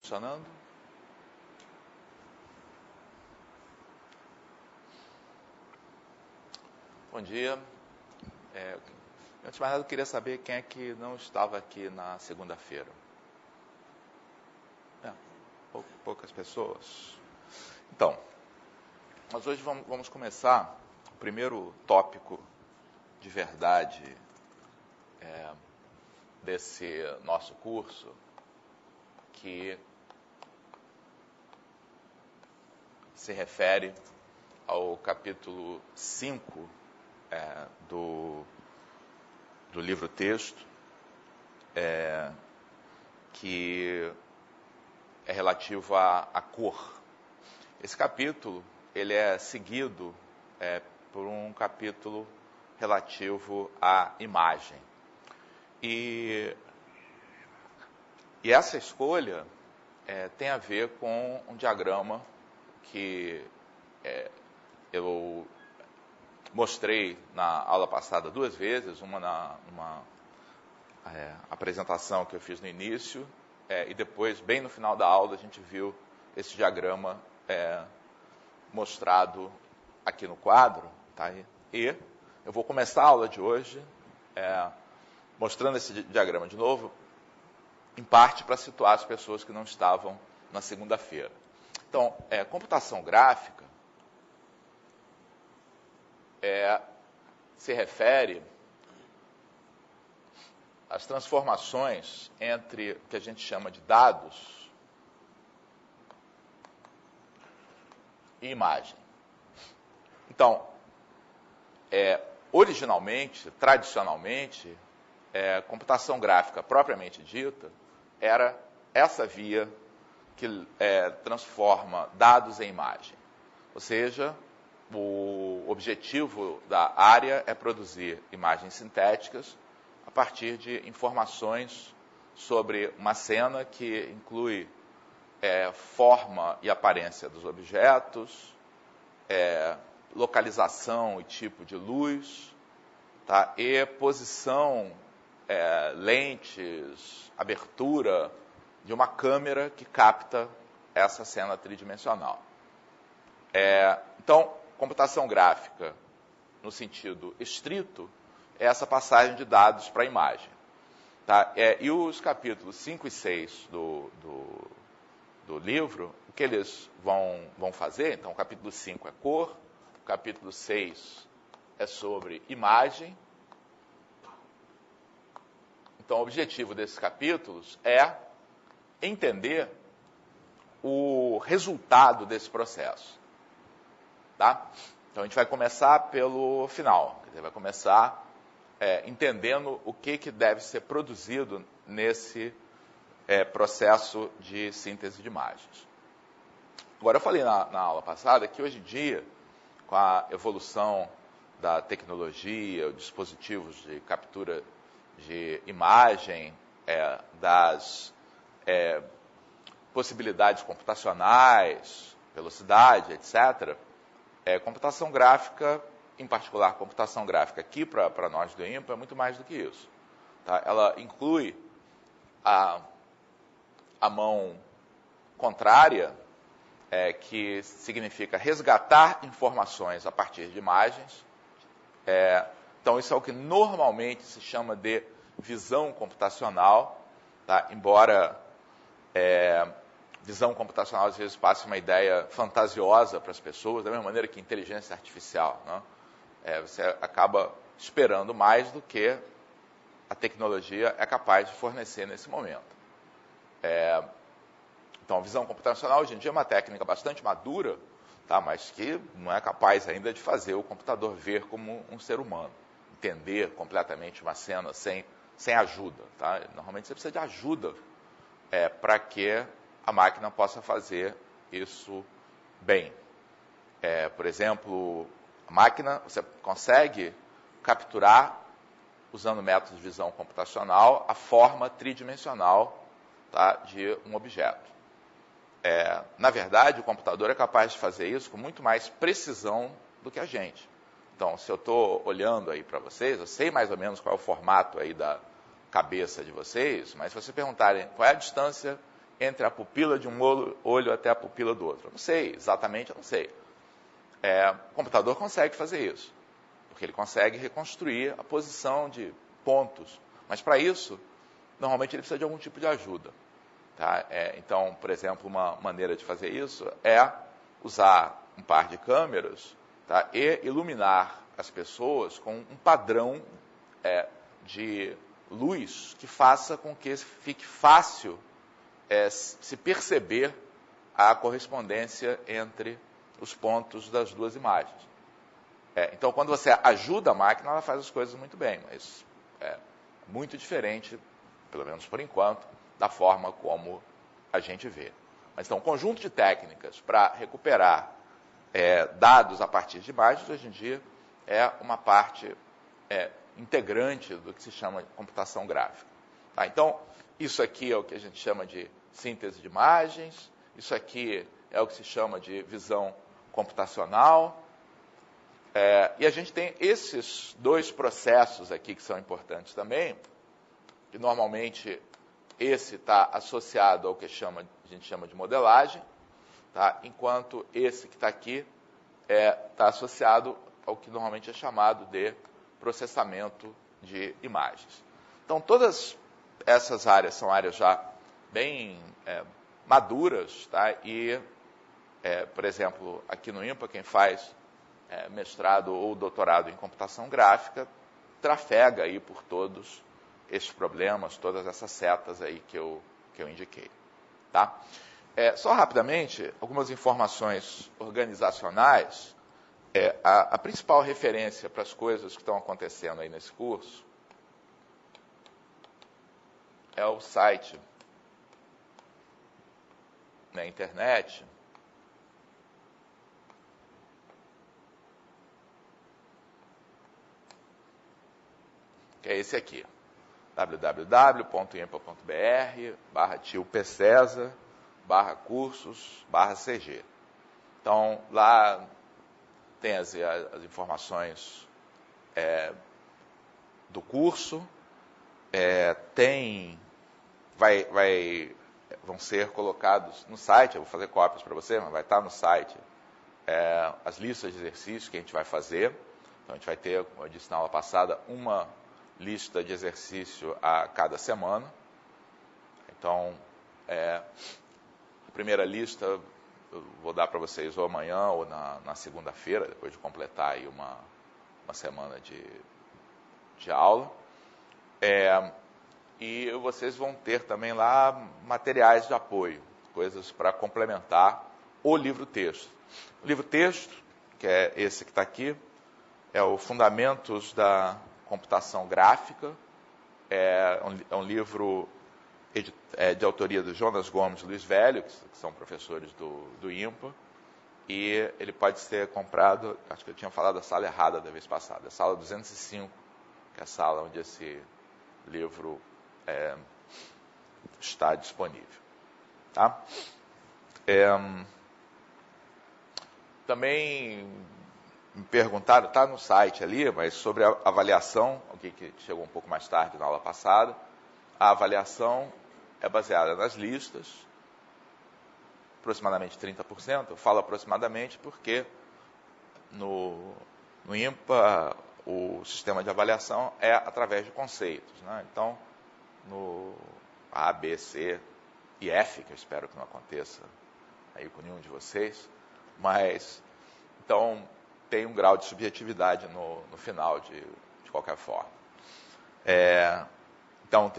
Funcionando? Bom dia. Antes de mais nada, eu queria saber quem é que não estava aqui na segunda-feira. Poucas pessoas. Então, nós hoje vamos começar o primeiro tópico de verdade desse nosso curso, que se refere ao capítulo 5 do livro-texto, que é relativo à cor. Esse capítulo ele é seguido por um capítulo relativo à imagem. E essa escolha tem a ver com um diagrama que eu mostrei na aula passada 2 vezes, uma numa apresentação que eu fiz no início, e depois, bem no final da aula, a gente viu esse diagrama mostrado aqui no quadro. Tá? E eu vou começar a aula de hoje mostrando esse diagrama de novo, em parte para situar as pessoas que não estavam na segunda-feira. Então, computação gráfica se refere às transformações entre o que a gente chama de dados e imagem. Então, originalmente, tradicionalmente, computação gráfica propriamente dita era essa via que transforma dados em imagem. Ou seja, o objetivo da área é produzir imagens sintéticas a partir de informações sobre uma cena que inclui forma e aparência dos objetos, localização e tipo de luz, tá? E posição, lentes, abertura de uma câmera que capta essa cena tridimensional. Então, computação gráfica, no sentido estrito, é essa passagem de dados para a imagem. Tá? E os capítulos 5 e 6 do livro, o que eles vão fazer? Então, o capítulo 5 é cor, o capítulo 6 é sobre imagem. Então, o objetivo desses capítulos é entender o resultado desse processo. Tá? Então, a gente vai começar pelo final. Quer dizer, vai começar entendendo o que deve ser produzido nesse processo de síntese de imagens. Agora, eu falei na aula passada que hoje em dia, com a evolução da tecnologia, os dispositivos de captura de imagem, das possibilidades computacionais, velocidade, etc., computação gráfica, em particular computação gráfica aqui para nós do IMPA, é muito mais do que isso. Tá? Ela inclui a mão contrária, que significa resgatar informações a partir de imagens. Então, isso é o que normalmente se chama de visão computacional, tá? Embora visão computacional às vezes passe uma ideia fantasiosa para as pessoas, da mesma maneira que inteligência artificial, né? Você acaba esperando mais do que a tecnologia é capaz de fornecer nesse momento. Então, a visão computacional hoje em dia é uma técnica bastante madura, tá? Mas que não é capaz ainda de fazer o computador ver como um ser humano, entender completamente uma cena sem ajuda. Tá? Normalmente você precisa de ajuda para que a máquina possa fazer isso bem. Por exemplo, a máquina, você consegue capturar, usando métodos de visão computacional, a forma tridimensional, tá, de um objeto. Na verdade, o computador é capaz de fazer isso com muito mais precisão do que a gente. Então, se eu estou olhando aí para vocês, eu sei mais ou menos qual é o formato aí da cabeça de vocês, mas se vocês perguntarem qual é a distância entre a pupila de um olho até a pupila do outro? Eu não sei, exatamente eu não sei. O computador consegue fazer isso, porque ele consegue reconstruir a posição de pontos. Mas para isso, normalmente ele precisa de algum tipo de ajuda. Tá? Então, por exemplo, uma maneira de fazer isso é usar um par de câmeras, tá? E iluminar as pessoas com um padrão de luz que faça com que fique fácil se perceber a correspondência entre os pontos das duas imagens. Então, quando você ajuda a máquina, ela faz as coisas muito bem, mas é muito diferente, pelo menos por enquanto, da forma como a gente vê. Mas então, um conjunto de técnicas para recuperar dados a partir de imagens, hoje em dia, é uma parte integrante do que se chama de computação gráfica. Tá? Então, isso aqui é o que a gente chama de síntese de imagens, isso aqui é o que se chama de visão computacional, e a gente tem esses dois processos aqui que são importantes também, que normalmente esse está associado ao que a gente chama de modelagem, tá? Enquanto esse que está aqui está associado ao que normalmente é chamado de processamento de imagens. Então, todas essas áreas são áreas já bem maduras, tá? E, por exemplo, aqui no INPA, quem faz mestrado ou doutorado em computação gráfica trafega aí por todos esses problemas, todas essas setas aí que eu indiquei. Tá? Só rapidamente, algumas informações organizacionais. A principal referência para as coisas que estão acontecendo aí nesse curso é o site na internet que é esse aqui, www.iempa.br/tiopcesa/cursos/cg. Então, lá tem as informações do curso, vão ser colocados no site, eu vou fazer cópias para você, mas vai estar no site as listas de exercícios que a gente vai fazer. Então, a gente vai ter, como eu disse na aula passada, uma lista de exercício a cada semana. Então, a primeira lista eu vou dar para vocês ou amanhã ou na segunda-feira, depois de completar aí uma semana de aula. E vocês vão ter também lá materiais de apoio, coisas para complementar o livro-texto. O livro-texto, que é esse que está aqui, é o Fundamentos da Computação Gráfica, é um livro de autoria do Jonas Gomes e Luiz Velho, que são professores do INPA, e ele pode ser comprado, acho que eu tinha falado a sala errada da vez passada, a sala 205, que é a sala onde esse livro está disponível. Tá? Também me perguntaram, está no site ali, mas sobre a avaliação, alguém que chegou um pouco mais tarde na aula passada, a avaliação é baseada nas listas, aproximadamente 30%. Eu falo aproximadamente porque no INPA o sistema de avaliação é através de conceitos. Né? Então, no A, B, C e F, que eu espero que não aconteça aí com nenhum de vocês, mas, então, tem um grau de subjetividade no final, de qualquer forma. Então,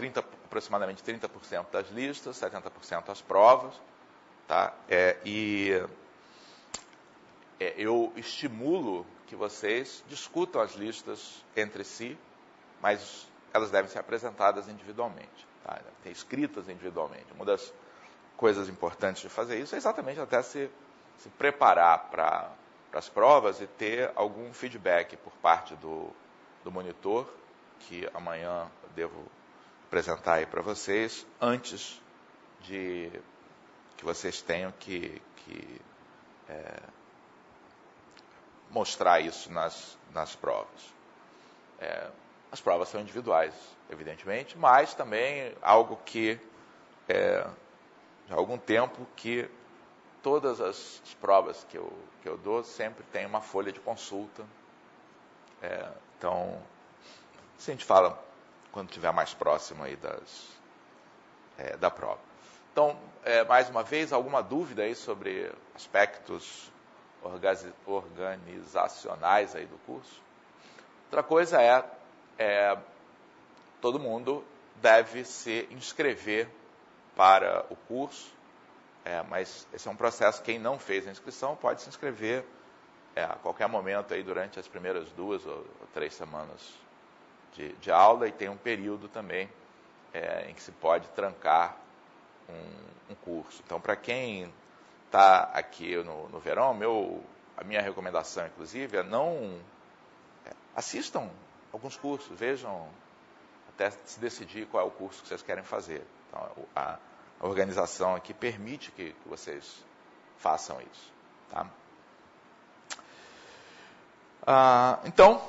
aproximadamente 30% das listas, 70% as provas. Tá? Eu estimulo que vocês discutam as listas entre si, mas elas devem ser apresentadas individualmente, tá? Devem ser escritas individualmente. Uma das coisas importantes de fazer isso é exatamente até se preparar para as provas e ter algum feedback por parte do monitor, que amanhã eu devo apresentar aí para vocês, antes de que vocês tenham que mostrar isso nas provas. As provas são individuais, evidentemente, mas também algo que já há algum tempo que todas as provas que eu dou sempre tem uma folha de consulta. Então, isso a gente fala quando estiver mais próximo aí da prova. Então, mais uma vez, alguma dúvida aí sobre aspectos organizacionais aí do curso? Outra coisa todo mundo deve se inscrever para o curso, mas esse é um processo, quem não fez a inscrição pode se inscrever a qualquer momento aí durante as primeiras 2 ou 3 semanas de aula, e tem um período também em que se pode trancar um curso. Então, para quem está aqui no verão, a minha recomendação, inclusive, é não assistam alguns cursos, vejam até se decidir qual é o curso que vocês querem fazer. Então, a organização aqui permite que vocês façam isso. Tá? Então,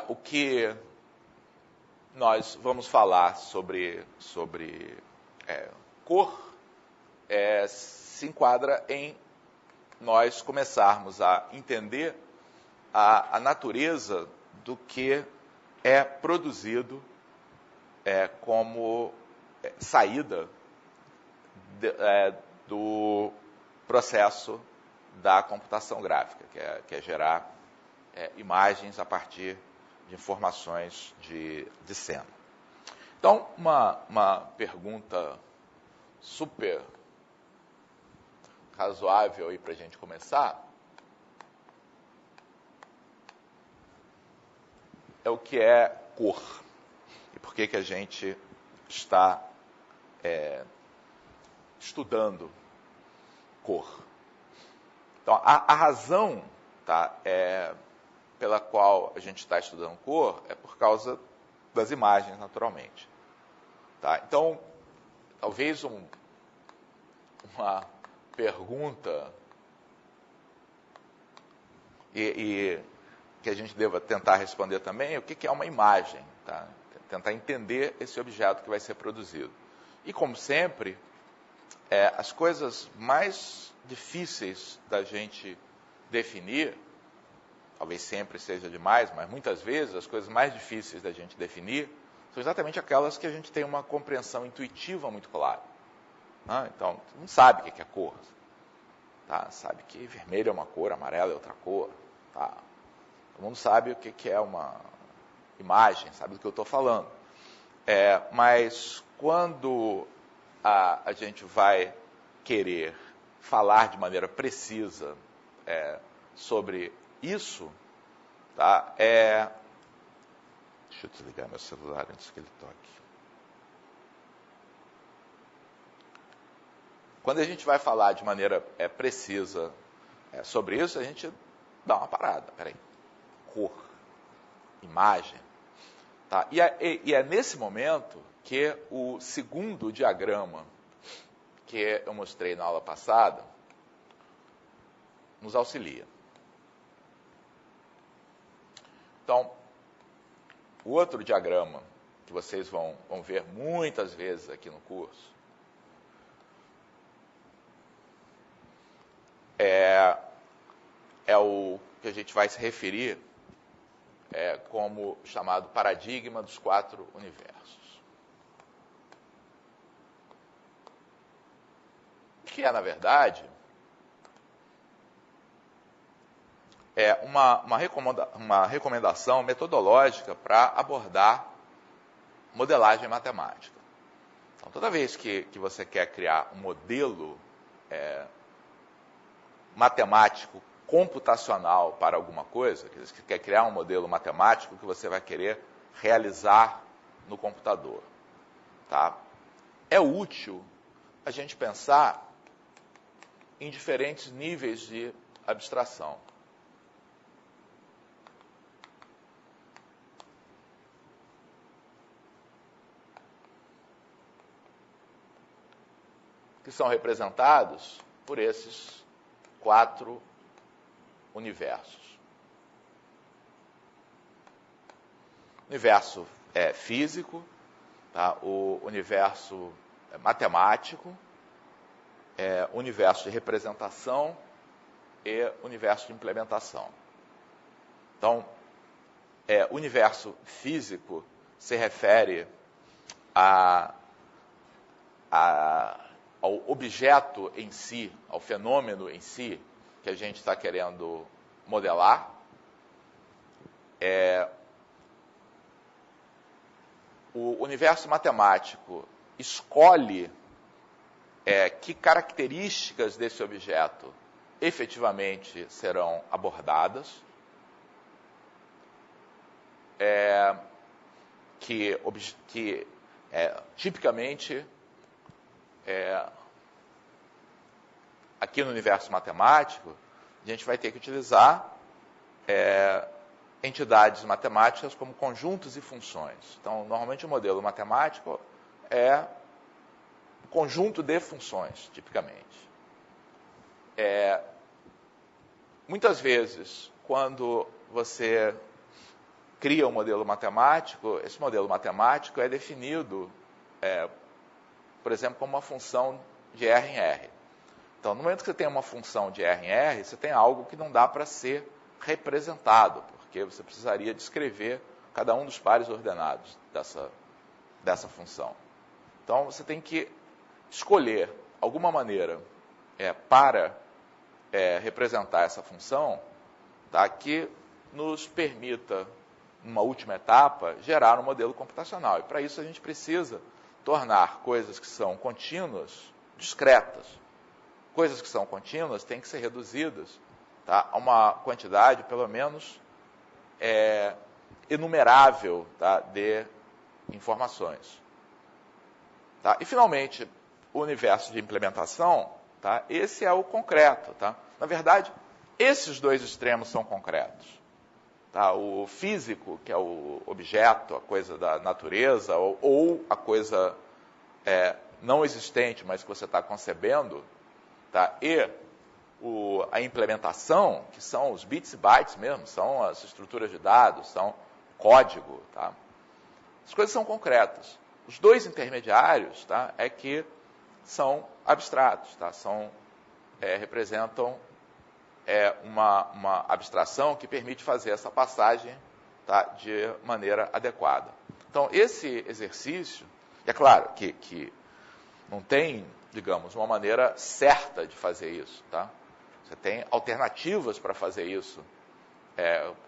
o que nós vamos falar sobre cor se enquadra em nós começarmos a entender a natureza do que é produzido como saída do processo da computação gráfica, que é gerar imagens a partir de informações de cena. Então, uma pergunta super razoável aí para a gente começar é o que é cor e por que a gente está estudando cor. Então, a razão, tá, pela qual a gente está estudando cor é por causa das imagens, naturalmente. Tá? Então, talvez uma pergunta e que a gente deva tentar responder também é o que é uma imagem, tá? Tentar entender esse objeto que vai ser produzido. E, como sempre, as coisas mais difíceis da gente definir, talvez sempre seja demais, mas muitas vezes as coisas mais difíceis da gente definir são exatamente aquelas que a gente tem uma compreensão intuitiva muito clara. Então, todo mundo sabe o que é cor. Tá? Sabe que vermelho é uma cor, amarelo é outra cor. Tá? Todo mundo sabe o que é uma imagem, sabe do que eu estou falando. Mas quando a gente vai querer falar de maneira precisa sobre isso, tá? Deixa eu desligar meu celular antes que ele toque. Quando a gente vai falar de maneira precisa sobre isso, a gente dá uma parada. Peraí, cor, imagem. Tá? E é nesse momento que o segundo diagrama que eu mostrei na aula passada nos auxilia. Então, o outro diagrama que vocês vão ver muitas vezes aqui no curso é o que a gente vai se referir como chamado paradigma dos 4 universos. Que na verdade, uma recomendação metodológica para abordar modelagem matemática. Então, toda vez que você quer criar um modelo matemático computacional para alguma coisa, que você quer criar um modelo matemático que você vai querer realizar no computador, tá? É útil a gente pensar em diferentes níveis de abstração. Que são representados por esses 4 universos. Universo físico, tá? O universo matemático, universo de representação e universo de implementação. Então, universo físico se refere ao objeto em si, ao fenômeno em si, que a gente está querendo modelar. O universo matemático escolhe que características desse objeto efetivamente serão abordadas, tipicamente, aqui no universo matemático, a gente vai ter que utilizar entidades matemáticas como conjuntos e funções. Então, normalmente o modelo matemático é um conjunto de funções, tipicamente. Muitas vezes, quando você cria um modelo matemático, esse modelo matemático é definido, por exemplo, como uma função de R em R. Então, no momento que você tem uma função de R em R, você tem algo que não dá para ser representado, porque você precisaria descrever cada um dos pares ordenados dessa função. Então, você tem que escolher alguma maneira para representar essa função, tá, que nos permita, numa última etapa, gerar um modelo computacional. E para isso a gente precisa tornar coisas que são contínuas discretas. Coisas que são contínuas têm que ser reduzidas, tá, a uma quantidade, pelo menos, enumerável, tá, de informações. Tá? E, finalmente, o universo de implementação, tá, esse é o concreto. Tá? Na verdade, esses dois extremos são concretos. Tá? O físico, que é o objeto, a coisa da natureza, ou a coisa não existente, mas que você está concebendo, tá? E a implementação, que são os bits e bytes mesmo, são as estruturas de dados, são código. Tá? As coisas são concretas. Os dois intermediários, tá, que são abstratos, tá? Representam uma abstração que permite fazer essa passagem, tá, de maneira adequada. Então, esse exercício, é claro que não tem, digamos, uma maneira certa de fazer isso. Tá? Você tem alternativas para fazer isso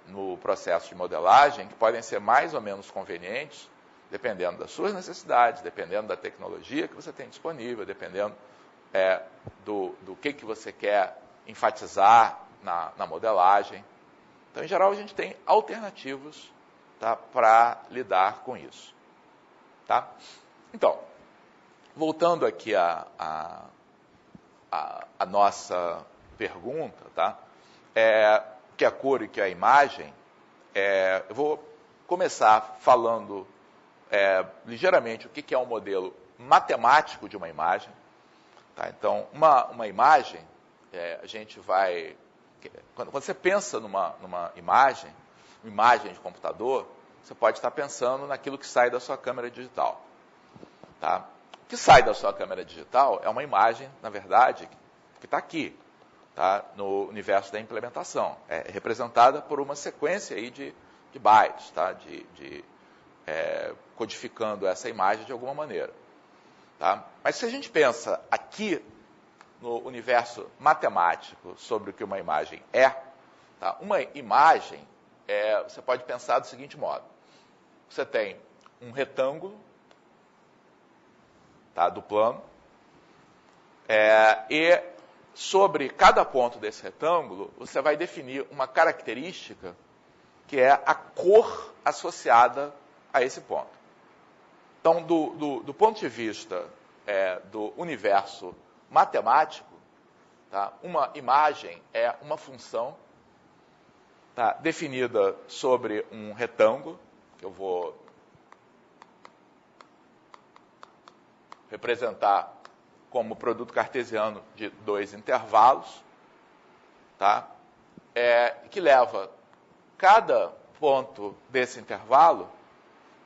no processo de modelagem que podem ser mais ou menos convenientes, dependendo das suas necessidades, dependendo da tecnologia que você tem disponível, dependendo do que você quer enfatizar na modelagem. Então, em geral, a gente tem alternativas, tá, para lidar com isso. Tá? Então, voltando aqui à nossa pergunta, tá? Que é a cor e que é a imagem, eu vou começar falando ligeiramente o que é um modelo matemático de uma imagem. Tá? Então, uma imagem, a gente vai... Quando você pensa numa imagem de computador, você pode estar pensando naquilo que sai da sua câmera digital. Tá? O que sai da sua câmera digital é uma imagem, na verdade, que está aqui, tá, no universo da implementação. É representada por uma sequência aí de bytes, tá, codificando essa imagem de alguma maneira. Tá? Mas se a gente pensa aqui no universo matemático sobre o que uma imagem é, tá? Uma imagem, você pode pensar do seguinte modo. Você tem um retângulo, tá, do plano, e sobre cada ponto desse retângulo, você vai definir uma característica que é a cor associada a esse ponto. Então, do ponto de vista do universo matemático, tá, uma imagem é uma função, tá, definida sobre um retângulo, que eu vou representar como produto cartesiano de dois intervalos, tá, que leva cada ponto desse intervalo,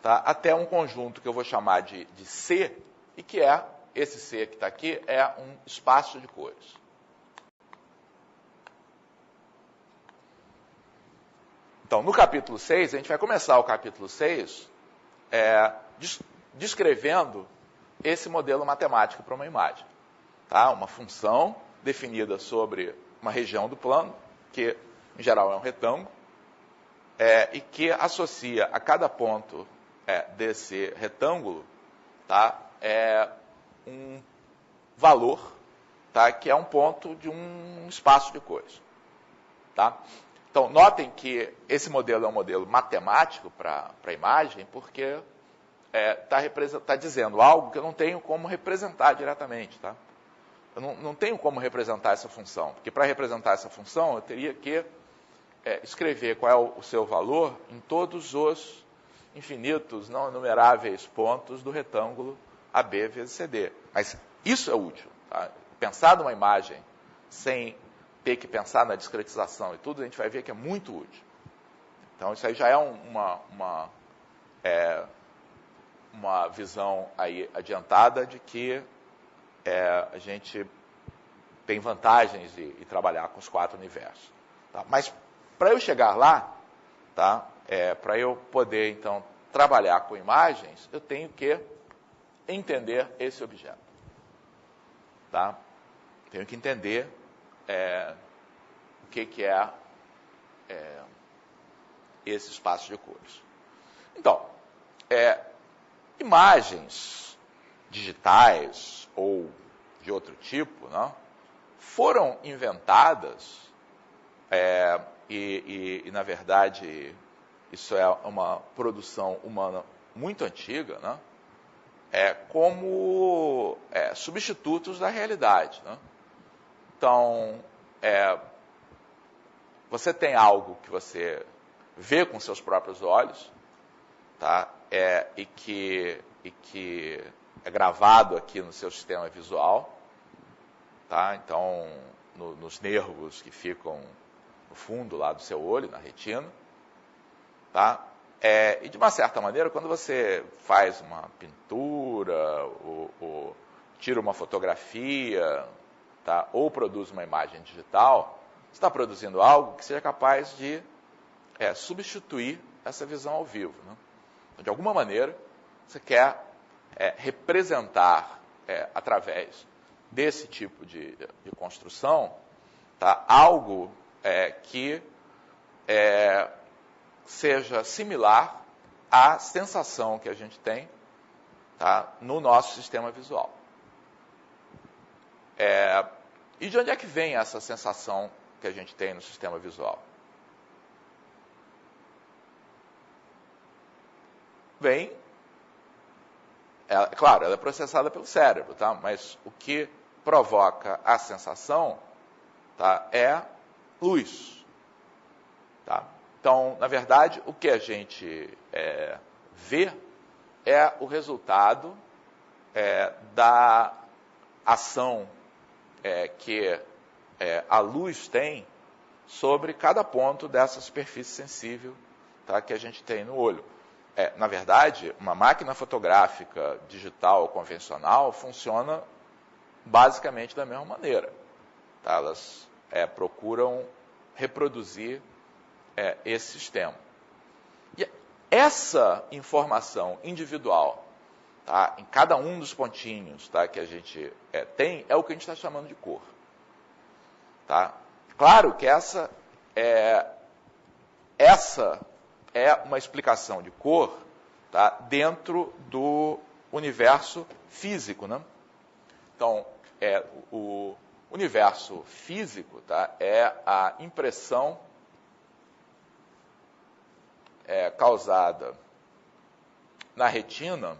tá, até um conjunto que eu vou chamar de C, e que é esse C que está aqui é um espaço de cores. Então, no capítulo 6, a gente vai começar o capítulo 6 descrevendo esse modelo matemático para uma imagem. Tá? Uma função definida sobre uma região do plano, que em geral é um retângulo, e que associa a cada ponto desse retângulo, tá, um valor, tá, que é um ponto de um espaço de cores. Tá? Então, notem que esse modelo é um modelo matemático para a imagem, porque está dizendo algo que eu não tenho como representar diretamente. Tá? Eu não tenho como representar essa função, porque para representar essa função eu teria que escrever qual é o seu valor em todos os infinitos, não enumeráveis pontos do retângulo AB vezes CD. Mas isso é útil. Tá? Pensar numa imagem sem ter que pensar na discretização e tudo, a gente vai ver que é muito útil. Então, isso aí já é uma visão aí adiantada de que a gente tem vantagens de trabalhar com os 4 universos. Tá? Mas, para eu chegar lá, tá? Para eu poder, então, trabalhar com imagens, eu tenho que entender esse objeto. Tá? Tenho que entender o que é esse espaço de cores. Então, imagens digitais ou de outro tipo, né, foram inventadas e, na verdade, isso é uma produção humana muito antiga, né, como substitutos da realidade. Né? Então, você tem algo que você vê com seus próprios olhos, tá? E que é gravado aqui no seu sistema visual, tá? Então, nos nervos que ficam no fundo lá do seu olho, na retina, tá? E de uma certa maneira, quando você faz uma pintura, ou tira uma fotografia, tá? Ou produz uma imagem digital, você está produzindo algo que seja capaz de substituir essa visão ao vivo. Né? Então, de alguma maneira, você quer representar, através desse tipo de construção, tá? Algo que seja similar à sensação que a gente tem, tá? No nosso sistema visual. E de onde é que vem essa sensação que a gente tem no sistema visual? Vem, claro, ela é processada pelo cérebro, tá? Mas o que provoca a sensação, tá, é luz. Tá? Então, na verdade, o que a gente vê é o resultado da ação que a luz tem sobre cada ponto dessa superfície sensível, tá, que a gente tem no olho. Na verdade, uma máquina fotográfica digital convencional funciona basicamente da mesma maneira. Tá? Elas procuram reproduzir esse sistema. E essa informação individual, tá, em cada um dos pontinhos, tá, que a gente tem, é o que a gente está chamando de cor. Tá? Claro que essa é uma explicação de cor, tá, dentro do universo físico. Né? Então, o universo físico, tá, é a impressão causada na retina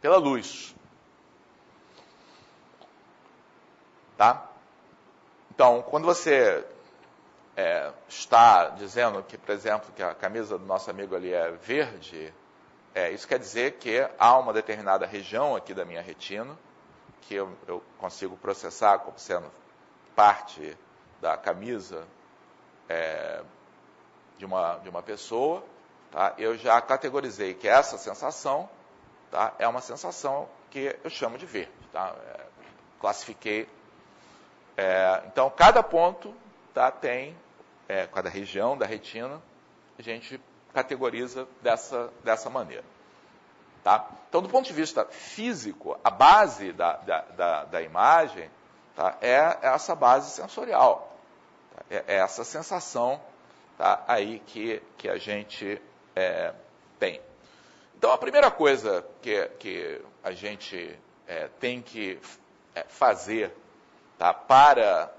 pela luz. Tá? Então, quando você está dizendo que, por exemplo, que a camisa do nosso amigo ali é verde, isso quer dizer que há uma determinada região aqui da minha retina que eu consigo processar como sendo parte da camisa uma pessoa, tá? Eu já categorizei que essa sensação, tá? É uma sensação que eu chamo de verde. Tá? Classifiquei. Então, cada ponto, tá, tem, cada região da retina, a gente categoriza dessa maneira. Tá? Então, do ponto de vista físico, a base da imagem, tá, é essa base sensorial. Tá? É essa sensação, tá, aí que a gente tem. Então, a primeira coisa que a gente tem que fazer, tá, para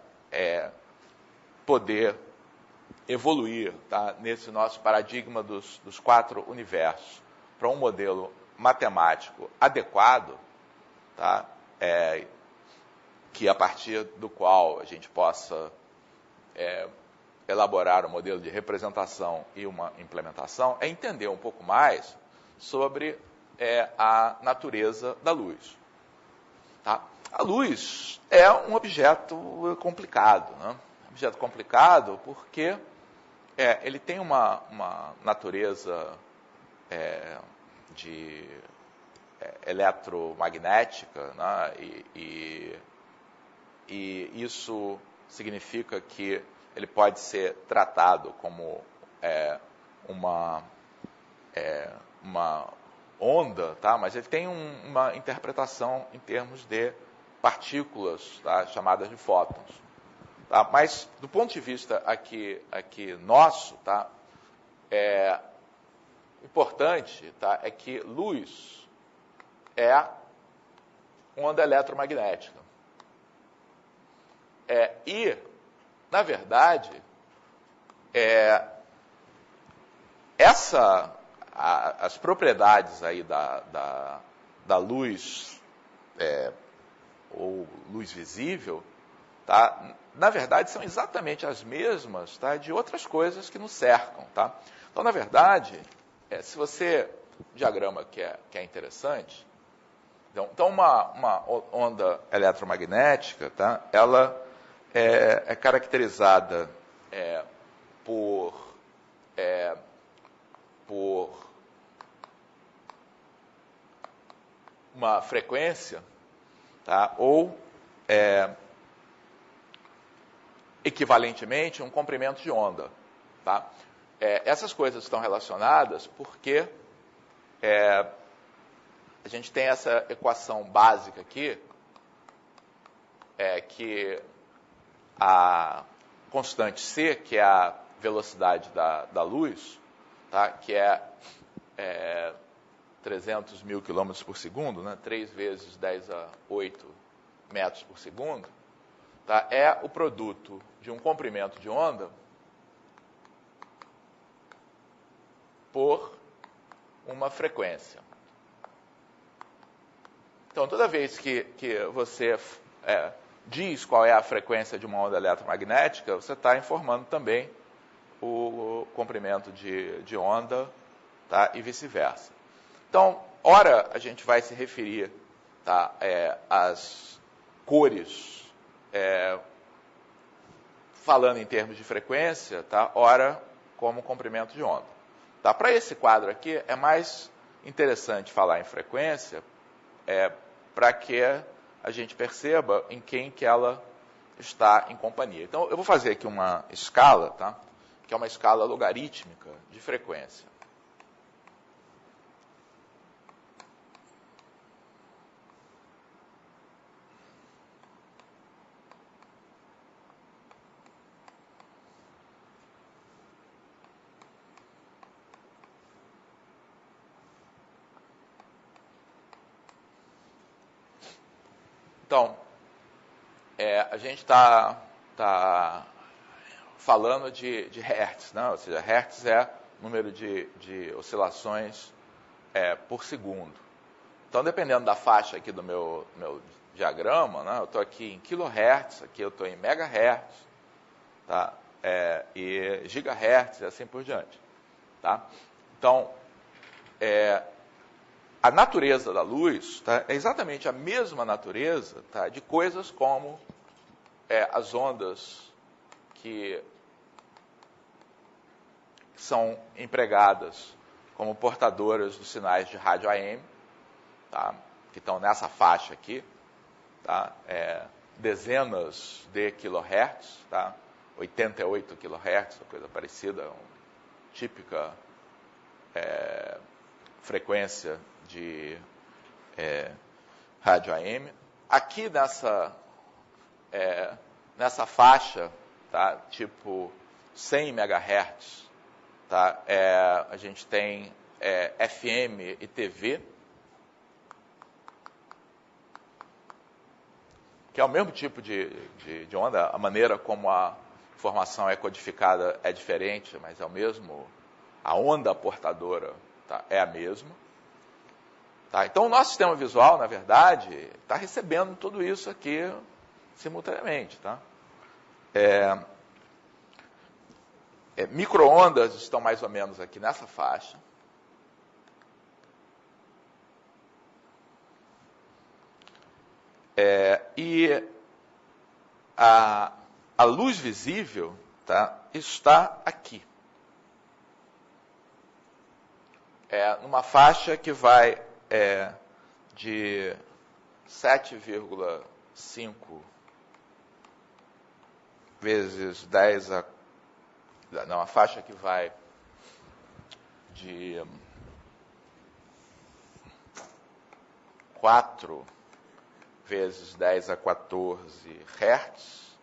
poder evoluir, tá, nesse nosso paradigma dos 4 universos para um modelo matemático adequado, tá, que a partir do qual a gente possa elaborar um modelo de representação e uma implementação, é entender um pouco mais sobre a natureza da luz. Tá? A luz é um objeto complicado, né? Um objeto complicado porque ele tem uma natureza eletromagnética, né? E isso significa que ele pode ser tratado como uma onda, tá? Mas ele tem uma interpretação em termos de partículas, tá? Chamadas de fótons. Tá? Mas, do ponto de vista aqui nosso, tá? Importante, tá? É que luz é onda eletromagnética. E, na verdade, as propriedades aí da luz, ou luz visível, tá? Na verdade, são exatamente as mesmas, tá, de outras coisas que nos cercam. Tá? Então, na verdade, se você... Um diagrama que é interessante. Então uma onda eletromagnética, tá? Ela é caracterizada por uma frequência, tá? Ou, equivalentemente, um comprimento de onda. Tá? Essas coisas estão relacionadas porque a gente tem essa equação básica aqui, que a constante C, que é a velocidade da luz, tá? Que é 300 mil quilômetros por segundo, né? 3 vezes 10 a 8 metros por segundo, tá? É o produto de um comprimento de onda por uma frequência. Então, toda vez que você diz qual é a frequência de uma onda eletromagnética, você está informando também o comprimento de onda, tá? E vice-versa. Então, ora a gente vai se referir, tá, às cores, falando em termos de frequência, tá? Ora como comprimento de onda. Tá? Para esse quadro aqui, é mais interessante falar em frequência, para que a gente perceba em quem que ela está em companhia. Então, eu vou fazer aqui uma escala, tá? Que é uma escala logarítmica de frequência. Então, a gente está falando de hertz, né? Ou seja, hertz é o número de oscilações por segundo. Então, dependendo da faixa aqui do meu diagrama, né? Eu estou aqui em kilohertz, aqui eu estou em megahertz, tá? E gigahertz e assim por diante. Tá? Então, a natureza da luz, tá, é exatamente a mesma natureza, tá, de coisas como as ondas que são empregadas como portadoras dos sinais de rádio AM, tá? Que estão nessa faixa aqui, tá? Dezenas de quilohertz, tá? 88 kHz, coisa parecida, típica frequência de rádio AM. Aqui nessa faixa, tá? Tipo 100 MHz, tá? A gente tem FM e TV, que é o mesmo tipo de onda, a maneira como a informação é codificada é diferente, mas é o mesmo, a onda portadora, tá, é a mesma. Tá? Então, o nosso sistema visual, na verdade, está recebendo tudo isso aqui simultaneamente. Tá? Micro-ondas estão mais ou menos aqui nessa faixa. E a luz visível, tá, está aqui. Numa faixa que vai de 7,5 vezes 10 a... Não, a faixa que vai de 4 vezes 10 a 14 Hz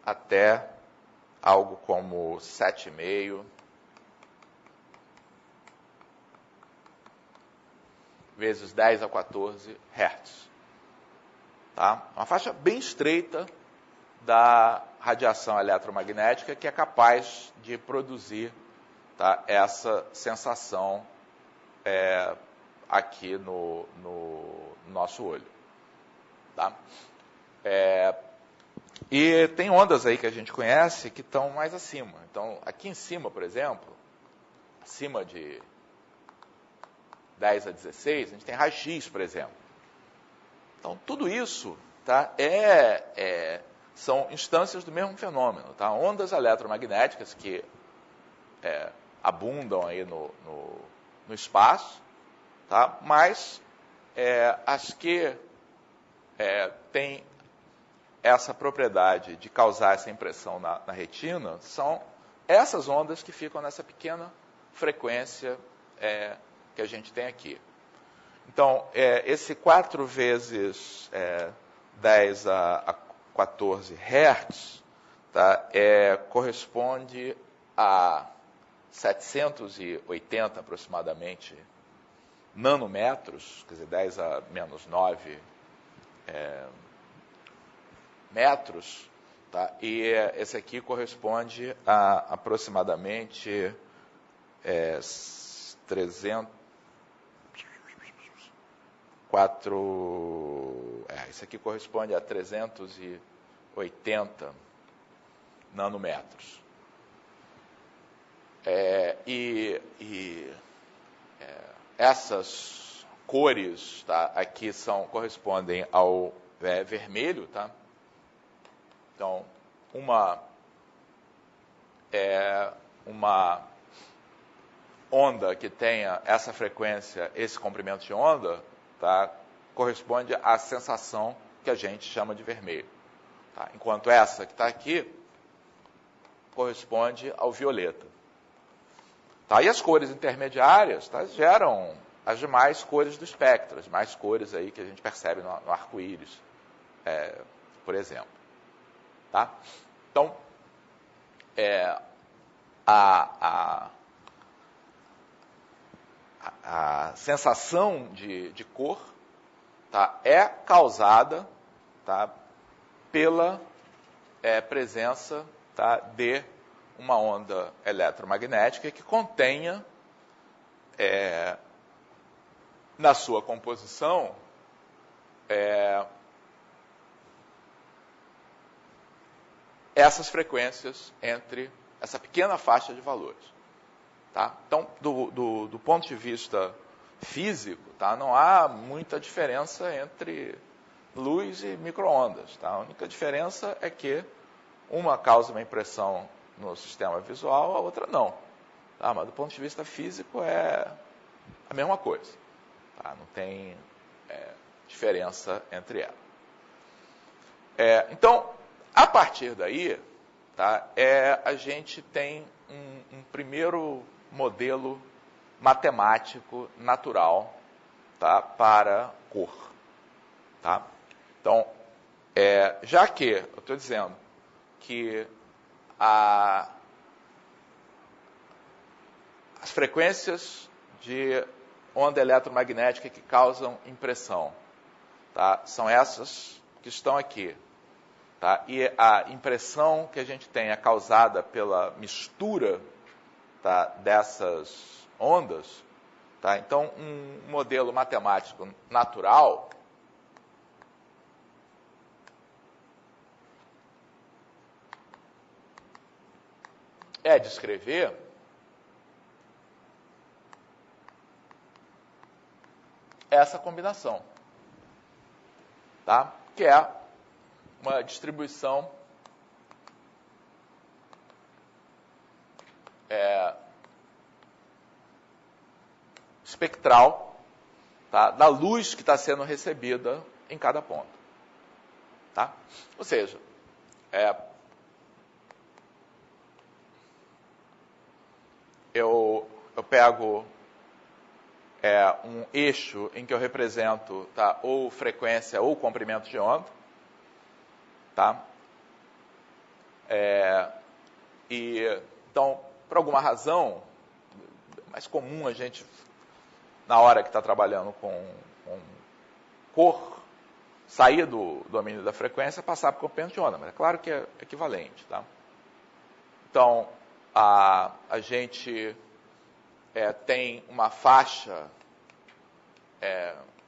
até algo como 7,5 vezes 10 a 14 Hz. Tá? Uma faixa bem estreita da radiação eletromagnética que é capaz de produzir, tá, essa sensação aqui no nosso olho. Tá? E tem ondas aí que a gente conhece que estão mais acima. Então, aqui em cima, por exemplo, acima de 10 a 16, a gente tem raio-x, por exemplo. Então, tudo isso, tá, são instâncias do mesmo fenômeno. Tá? Ondas eletromagnéticas que abundam aí no espaço, tá? Mas as que têm essa propriedade de causar essa impressão na retina são essas ondas que ficam nessa pequena frequência que a gente tem aqui. Então, esse 4 vezes 10 a 14 Hz, tá, corresponde a 780 aproximadamente nanômetros, quer dizer, 10 a menos 9 metros, tá? E esse aqui corresponde a aproximadamente isso aqui corresponde a 380 nanômetros. Essas cores, tá, aqui correspondem ao vermelho, tá? Então, uma onda que tenha essa frequência, esse comprimento de onda, tá, corresponde à sensação que a gente chama de vermelho. Tá? Enquanto essa que está aqui corresponde ao violeta. Tá? E as cores intermediárias, tá, geram as demais cores do espectro, as demais cores aí que a gente percebe no arco-íris, por exemplo. Tá? Então, a sensação de cor, tá, é causada, tá, pela presença, tá, de uma onda eletromagnética que contenha na sua composição essas frequências entre essa pequena faixa de valores. Tá? Então, do ponto de vista físico, tá, não há muita diferença entre luz e micro-ondas. Tá? A única diferença é que uma causa uma impressão no sistema visual, a outra não. Tá? Mas do ponto de vista físico é a mesma coisa. Tá? Não tem diferença entre elas. Então, a partir daí, tá, a gente tem um primeiro modelo matemático natural, tá, para cor. Tá? Então, já que eu estou dizendo que as frequências de onda eletromagnética que causam impressão, tá, são essas que estão aqui. Tá? E a impressão que a gente tem é causada pela mistura, tá, dessas ondas. Tá? Então, um modelo matemático natural é descrever essa combinação, tá? Que é uma distribuição espectral, tá, da luz que está sendo recebida em cada ponto. Tá? Ou seja, eu pego um eixo em que eu represento, tá, ou frequência ou comprimento de onda. Tá? Então, por alguma razão, mais comum a gente, na hora que está trabalhando com cor, sair do domínio da frequência, passar para o comprimento de onda, mas é claro que é equivalente. Tá? Então, a gente tem uma faixa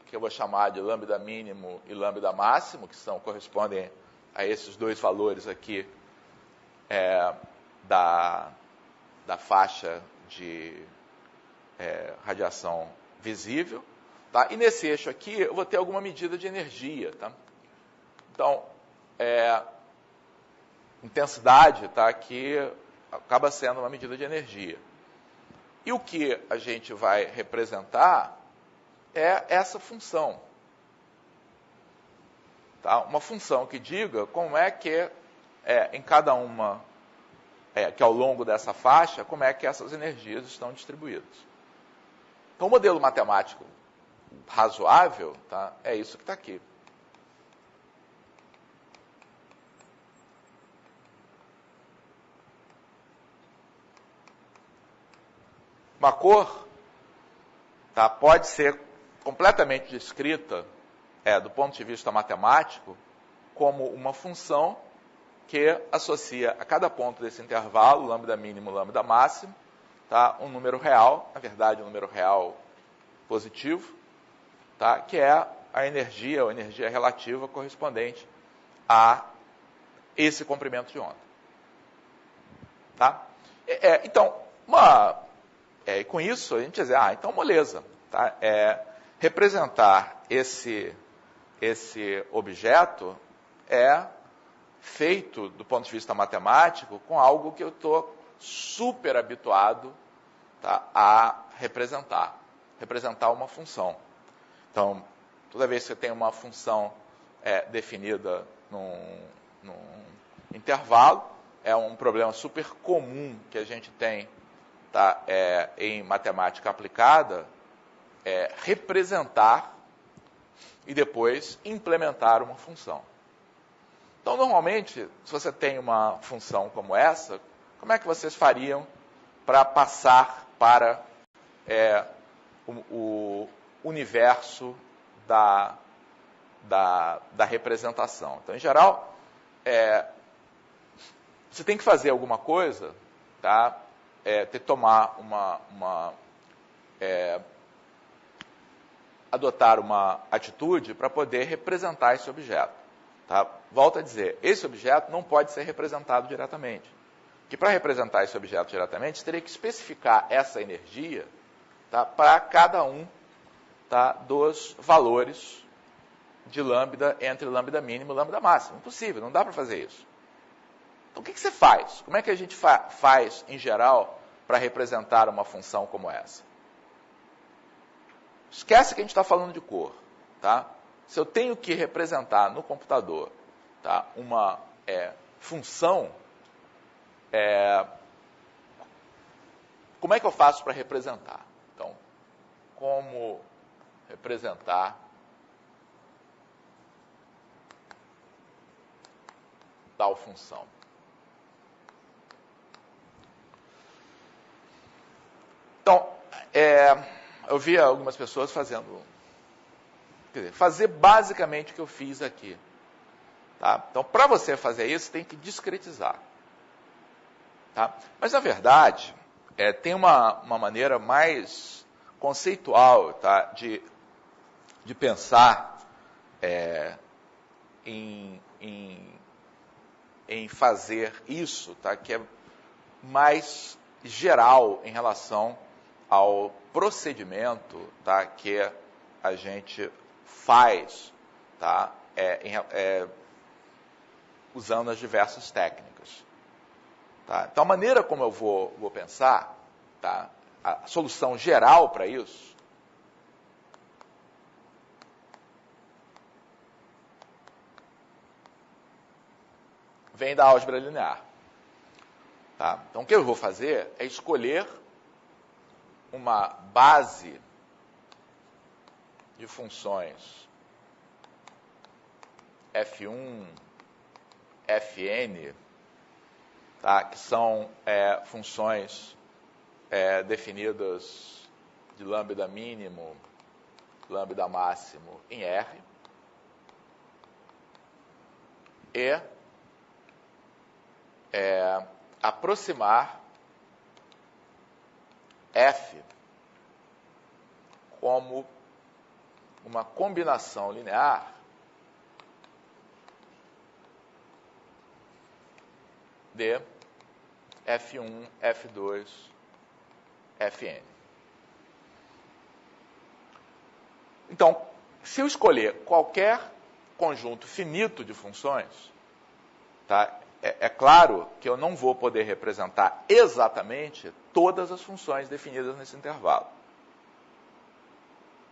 que eu vou chamar de lambda mínimo e lambda máximo, que correspondem a esses dois valores aqui da faixa de radiação visível. Tá? E nesse eixo aqui eu vou ter alguma medida de energia. Tá? Então, intensidade, tá, que acaba sendo uma medida de energia. E o que a gente vai representar é essa função. Tá? Uma função que diga como é que, em cada uma, que ao longo dessa faixa, como é que essas energias estão distribuídas. Então, o modelo matemático razoável, tá, é isso que está aqui. Uma cor, tá, pode ser completamente descrita, do ponto de vista matemático, como uma função que associa a cada ponto desse intervalo, lambda mínimo, lambda máximo, tá, um número real, na verdade um número real positivo, tá, que é a energia, ou energia relativa correspondente a esse comprimento de onda. Tá? Então, com isso a gente diz, então moleza. Tá? Representar esse objeto é feito, do ponto de vista matemático, com algo que eu estou super habituado, tá, a representar uma função. Então, toda vez que você tem uma função definida num intervalo, é um problema super comum que a gente tem, tá, em matemática aplicada, representar e depois implementar uma função. Então, normalmente, se você tem uma função como essa, como é que vocês fariam para passar para o universo da representação? Então, em geral, você tem que fazer alguma coisa, tá? Ter que tomar adotar uma atitude para poder representar esse objeto. Tá? Volto a dizer, esse objeto não pode ser representado diretamente. Que para representar esse objeto diretamente, você teria que especificar essa energia, tá, para cada um, tá, dos valores de lambda entre lambda mínimo e lambda máximo. Impossível, não dá para fazer isso. Então, o que você faz? Como é que a gente faz, em geral, para representar uma função como essa? Esquece que a gente está falando de cor. Tá? Se eu tenho que representar no computador, tá, uma função, como é que eu faço para representar? Então, como representar tal função? Então, eu vi algumas pessoas fazendo, quer dizer, fazer basicamente o que eu fiz aqui. Tá? Então, para você fazer isso, tem que discretizar. Tá? Mas, na verdade, tem uma maneira mais conceitual, tá, de pensar em fazer isso, tá, que é mais geral em relação ao procedimento, tá, que a gente faz, tá, usando as diversas técnicas. Tá? Então, a maneira como eu vou pensar, tá, a solução geral para isso, vem da álgebra linear. Tá? Então, o que eu vou fazer é escolher uma base de funções F1, Fn, tá? Que são funções definidas de lambda mínimo, lambda máximo em R, e aproximar F como uma combinação linear de F1, F2, Fn. Então, se eu escolher qualquer conjunto finito de funções, tá, é claro que eu não vou poder representar exatamente todas as funções definidas nesse intervalo.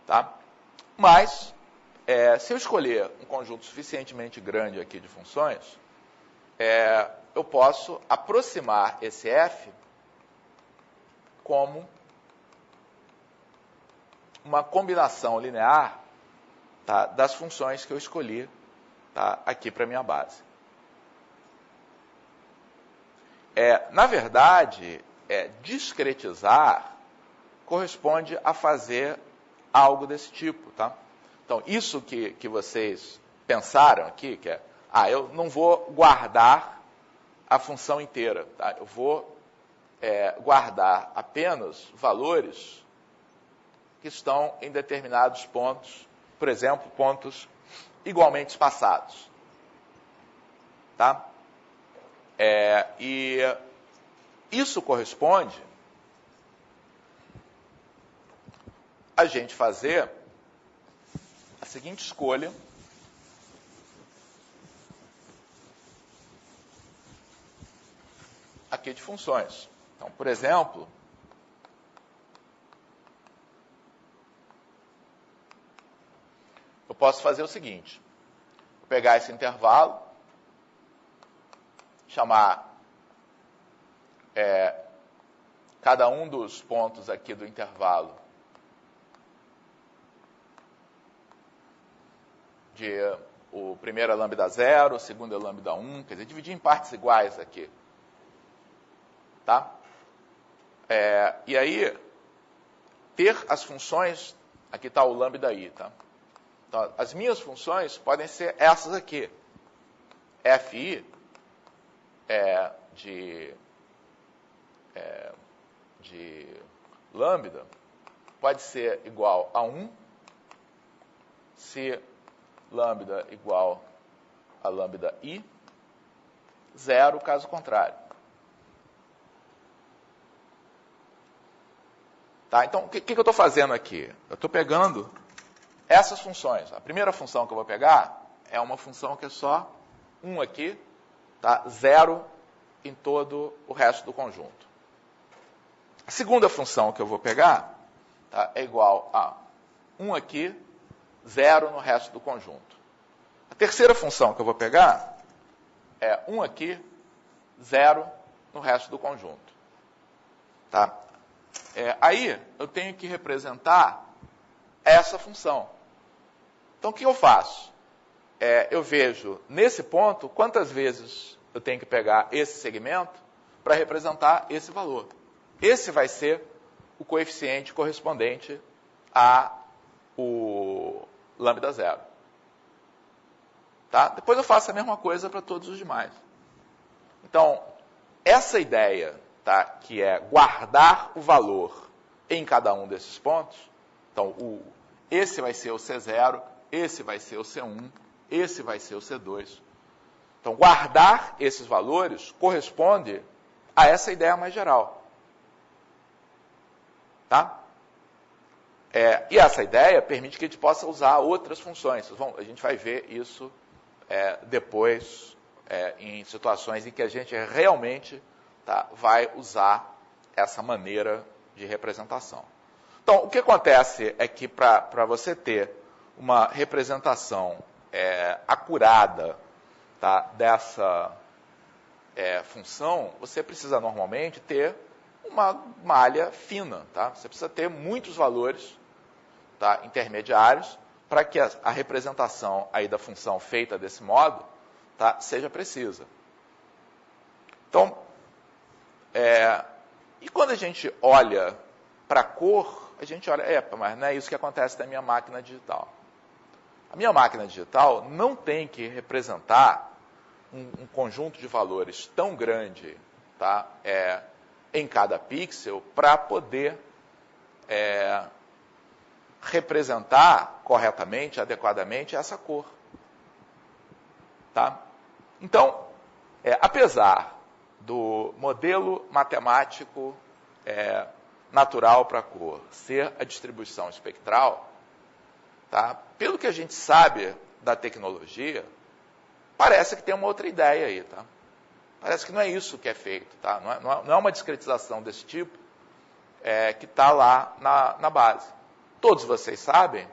Tá? Mas, se eu escolher um conjunto suficientemente grande aqui de funções, eu posso aproximar esse f como uma combinação linear, tá, das funções que eu escolhi, tá, aqui para a minha base. Na verdade, discretizar corresponde a fazer algo desse tipo. Tá? Então, isso que vocês pensaram aqui, que eu não vou guardar a função inteira. Tá? Eu vou guardar apenas valores que estão em determinados pontos, por exemplo, pontos igualmente espaçados. Tá? E isso corresponde a gente fazer a seguinte escolha aqui de funções. Então, por exemplo, eu posso fazer o seguinte: vou pegar esse intervalo, chamar cada um dos pontos aqui do intervalo de o primeiro é lambda 0, o segundo é lambda 1, quer dizer, dividir em partes iguais aqui. Tá? E aí, ter as funções, aqui está o lambda i. Tá? Então, as minhas funções podem ser essas aqui. Fi de lambda pode ser igual a 1 se lambda igual a lambda i, 0 caso contrário. Tá? Então, o que eu estou fazendo aqui? Eu estou pegando essas funções. A primeira função que eu vou pegar é uma função que é só 1 aqui, tá? 0 em todo o resto do conjunto. A segunda função que eu vou pegar, tá, é igual a 1 aqui, 0 no resto do conjunto. A terceira função que eu vou pegar é 1 aqui, 0 no resto do conjunto. Tá? Aí eu tenho que representar essa função. Então o que eu faço? Eu vejo nesse ponto quantas vezes eu tenho que pegar esse segmento para representar esse valor. Esse vai ser o coeficiente correspondente a o lambda 0. Tá? Depois eu faço a mesma coisa para todos os demais. Então, essa ideia, tá, que é guardar o valor em cada um desses pontos, então esse vai ser o C0, esse vai ser o C1, esse vai ser o C2. Então, guardar esses valores corresponde a essa ideia mais geral. Tá? E essa ideia permite que a gente possa usar outras funções. A gente vai ver isso depois em situações em que a gente realmente, tá, vai usar essa maneira de representação. Então, o que acontece é que para você ter uma representação acurada, tá, dessa função, você precisa normalmente ter uma malha fina. Tá? Você precisa ter muitos valores, tá, intermediários para que a representação aí da função feita desse modo, tá, seja precisa. Então, e quando a gente olha para a cor, a gente olha, mas não é isso que acontece na minha máquina digital. A minha máquina digital não tem que representar um conjunto de valores tão grande, tá, em cada pixel para poder representar corretamente, adequadamente essa cor. Tá? Então, apesar do modelo matemático natural para a cor ser a distribuição espectral, tá? Pelo que a gente sabe da tecnologia, parece que tem uma outra ideia aí. Tá? Parece que não é isso que é feito. Tá? Não é uma discretização desse tipo que está lá na base. Todos vocês sabem,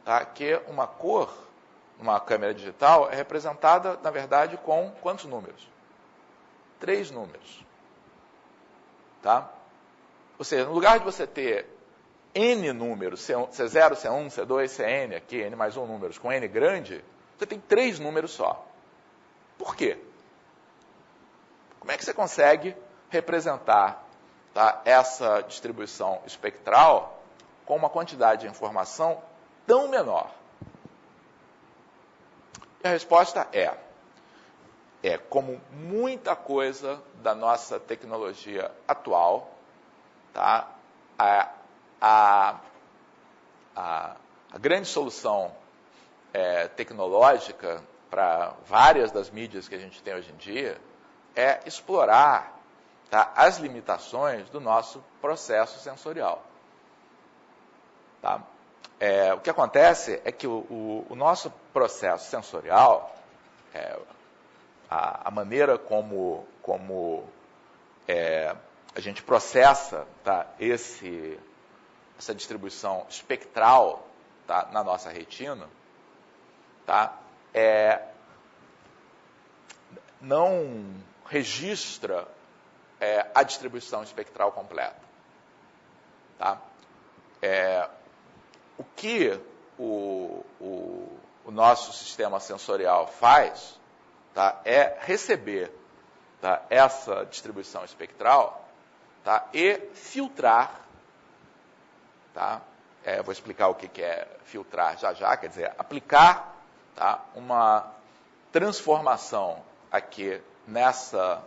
tá, que uma cor, numa câmera digital, é representada, na verdade, com quantos números? 3 números. Tá? Ou seja, no lugar de você ter N números, C0, C1, C2, Cn, aqui, N mais 1 números, com N grande, você tem 3 números só. Por quê? Como é que você consegue representar, tá, essa distribuição espectral com uma quantidade de informação tão menor? E a resposta é como muita coisa da nossa tecnologia atual, tá, a grande solução tecnológica para várias das mídias que a gente tem hoje em dia é explorar, tá, as limitações do nosso processo sensorial. Tá? O que acontece é que o nosso processo sensorial, a maneira como a gente processa, tá, essa distribuição espectral, tá, na nossa retina, tá, não registra a distribuição espectral completa. Tá? O que o nosso sistema sensorial faz, tá, é receber, tá, essa distribuição espectral, tá, e filtrar. Tá? Vou explicar o que é filtrar já, quer dizer, aplicar, tá, uma transformação aqui nessa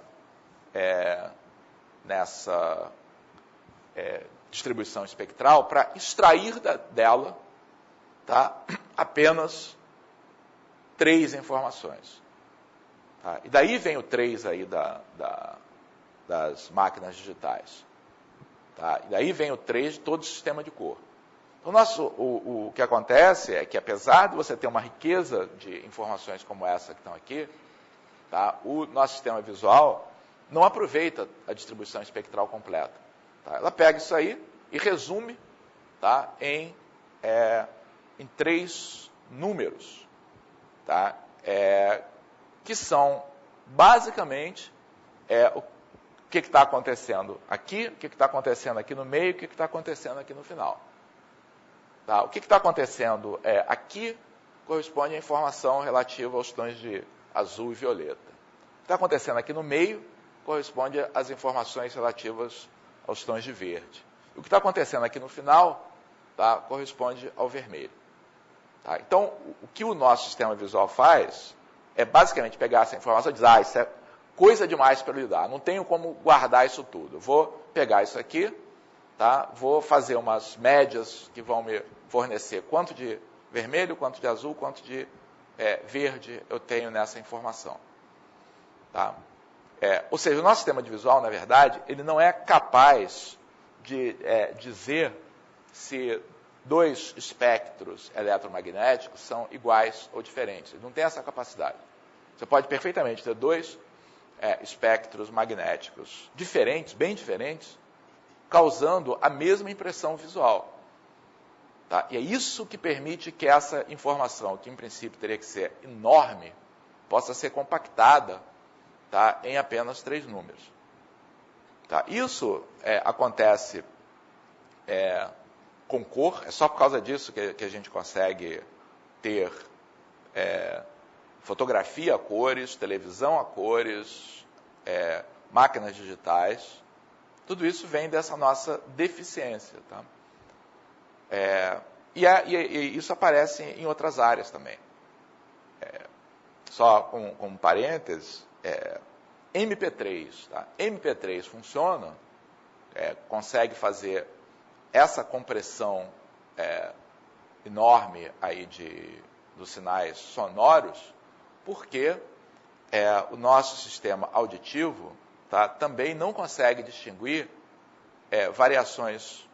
distribuição espectral para extrair dela, tá, apenas 3 informações. Tá? E daí vem o 3 aí das máquinas digitais. Tá? E daí vem o 3 de todo o sistema de cor. Então, o que acontece é que, apesar de você ter uma riqueza de informações como essa que estão aqui, tá, o nosso sistema visual não aproveita a distribuição espectral completa. Tá? Ela pega isso aí e resume, tá, em 3 números, tá? Que são, basicamente, o que está acontecendo aqui, o que está acontecendo aqui no meio, o que está acontecendo aqui no final. Tá? O que está acontecendo aqui corresponde à informação relativa aos tons de azul e violeta. O que está acontecendo aqui no meio corresponde às informações relativas aos tons de verde. E o que está acontecendo aqui no final, tá, corresponde ao vermelho. Tá? Então, o que o nosso sistema visual faz é basicamente pegar essa informação e dizer, isso é coisa demais para eu lidar, não tenho como guardar isso tudo. Eu vou pegar isso aqui, tá? Vou fazer umas médias que vão me fornecer quanto de vermelho, quanto de azul, quanto de verde eu tenho nessa informação. Tá? Ou seja, o nosso sistema de visual, na verdade, ele não é capaz de dizer se 2 espectros eletromagnéticos são iguais ou diferentes. Ele não tem essa capacidade. Você pode perfeitamente ter 2 espectros magnéticos diferentes, bem diferentes, causando a mesma impressão visual. Tá? E é isso que permite que essa informação, que em princípio teria que ser enorme, possa ser compactada, tá, em apenas 3 números. Tá? Isso acontece com cor, é só por causa disso que a gente consegue ter fotografia a cores, televisão a cores, máquinas digitais. Tudo isso vem dessa nossa deficiência. Tá? E isso aparece em outras áreas também. Só com um parênteses, MP3. Tá? MP3 funciona, consegue fazer essa compressão enorme aí dos sinais sonoros, porque o nosso sistema auditivo, tá, também não consegue distinguir variações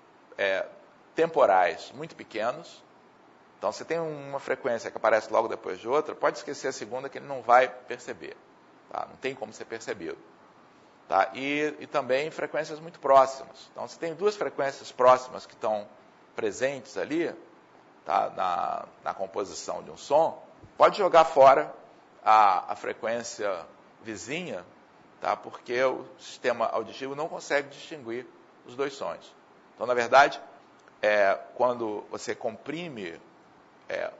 temporais muito pequenas. Então, você tem uma frequência que aparece logo depois de outra, pode esquecer a segunda que ele não vai perceber. Tá? Não tem como ser percebido. Tá? E também frequências muito próximas. Então, se tem 2 frequências próximas que estão presentes ali, tá, na composição de um som, pode jogar fora a frequência vizinha, tá, porque o sistema auditivo não consegue distinguir os 2 sons. Então, na verdade, quando você comprime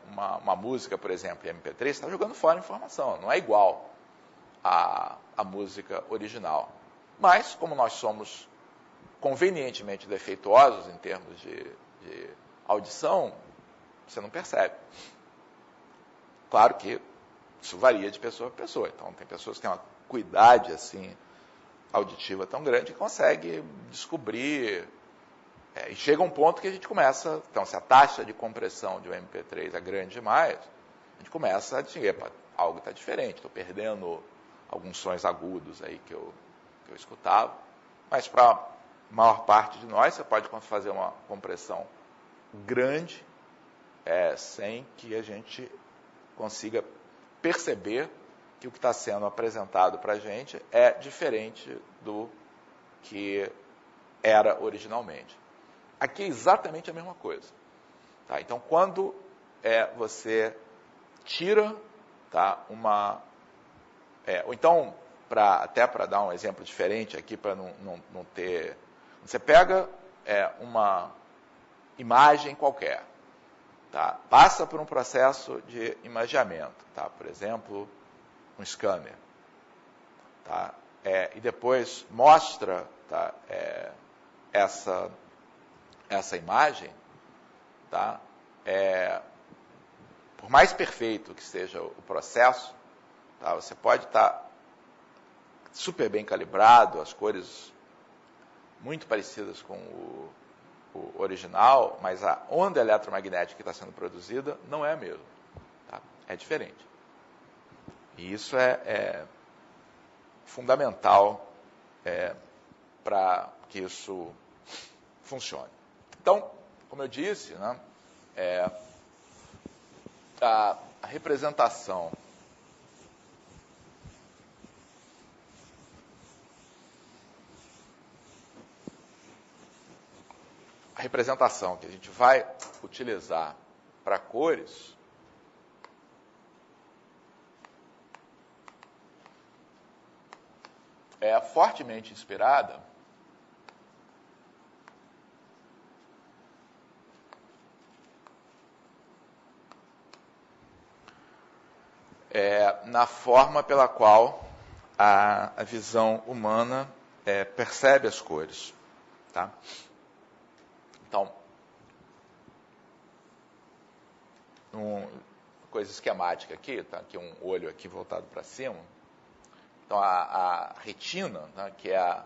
uma música, por exemplo, em MP3, você está jogando fora a informação, não é igual à música original. Mas, como nós somos convenientemente defeituosos em termos de audição, você não percebe. Claro que isso varia de pessoa para pessoa. Então, tem pessoas que têm uma acuidade assim, auditiva tão grande que consegue descobrir. E chega um ponto que a gente começa... Então, se a taxa de compressão de um MP3 é grande demais, a gente começa a distinguir, algo está diferente, estou perdendo alguns sons agudos aí que eu escutava. Mas para a maior parte de nós, você pode fazer uma compressão grande, sem que a gente consiga perceber que o que está sendo apresentado para a gente é diferente do que era originalmente. Aqui é exatamente a mesma coisa. Tá? Então, quando você tira, tá, ou então, até para dar um exemplo diferente aqui, para não ter... Você pega uma imagem qualquer, tá? Passa por um processo de imageamento, tá? Por exemplo, um scanner. Tá? E depois mostra, tá, essa imagem, tá? Por mais perfeito que seja o processo, tá? Você pode estar super bem calibrado, as cores muito parecidas com o original, mas a onda eletromagnética que está sendo produzida não é a mesma. Tá? É diferente. E isso é fundamental para que isso funcione. Então, como eu disse, né, a representação representação que a gente vai utilizar para cores é fortemente inspirada na forma pela qual a visão humana percebe as cores. Tá? Então, coisa esquemática aqui, tá? Aqui um olho aqui voltado para cima. Então, a retina, né, que é a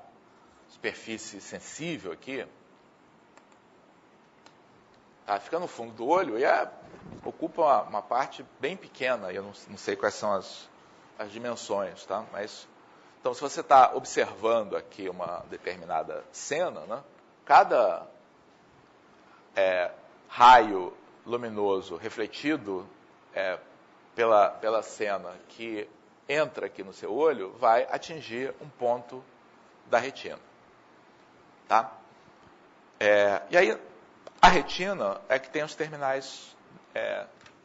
superfície sensível aqui, fica no fundo do olho e ocupa uma parte bem pequena. Eu não sei quais são as dimensões, tá? Mas, então, se você está observando aqui uma determinada cena, né, cada raio luminoso refletido pela cena que entra aqui no seu olho vai atingir um ponto da retina. Tá? E aí, a retina é que tem os terminais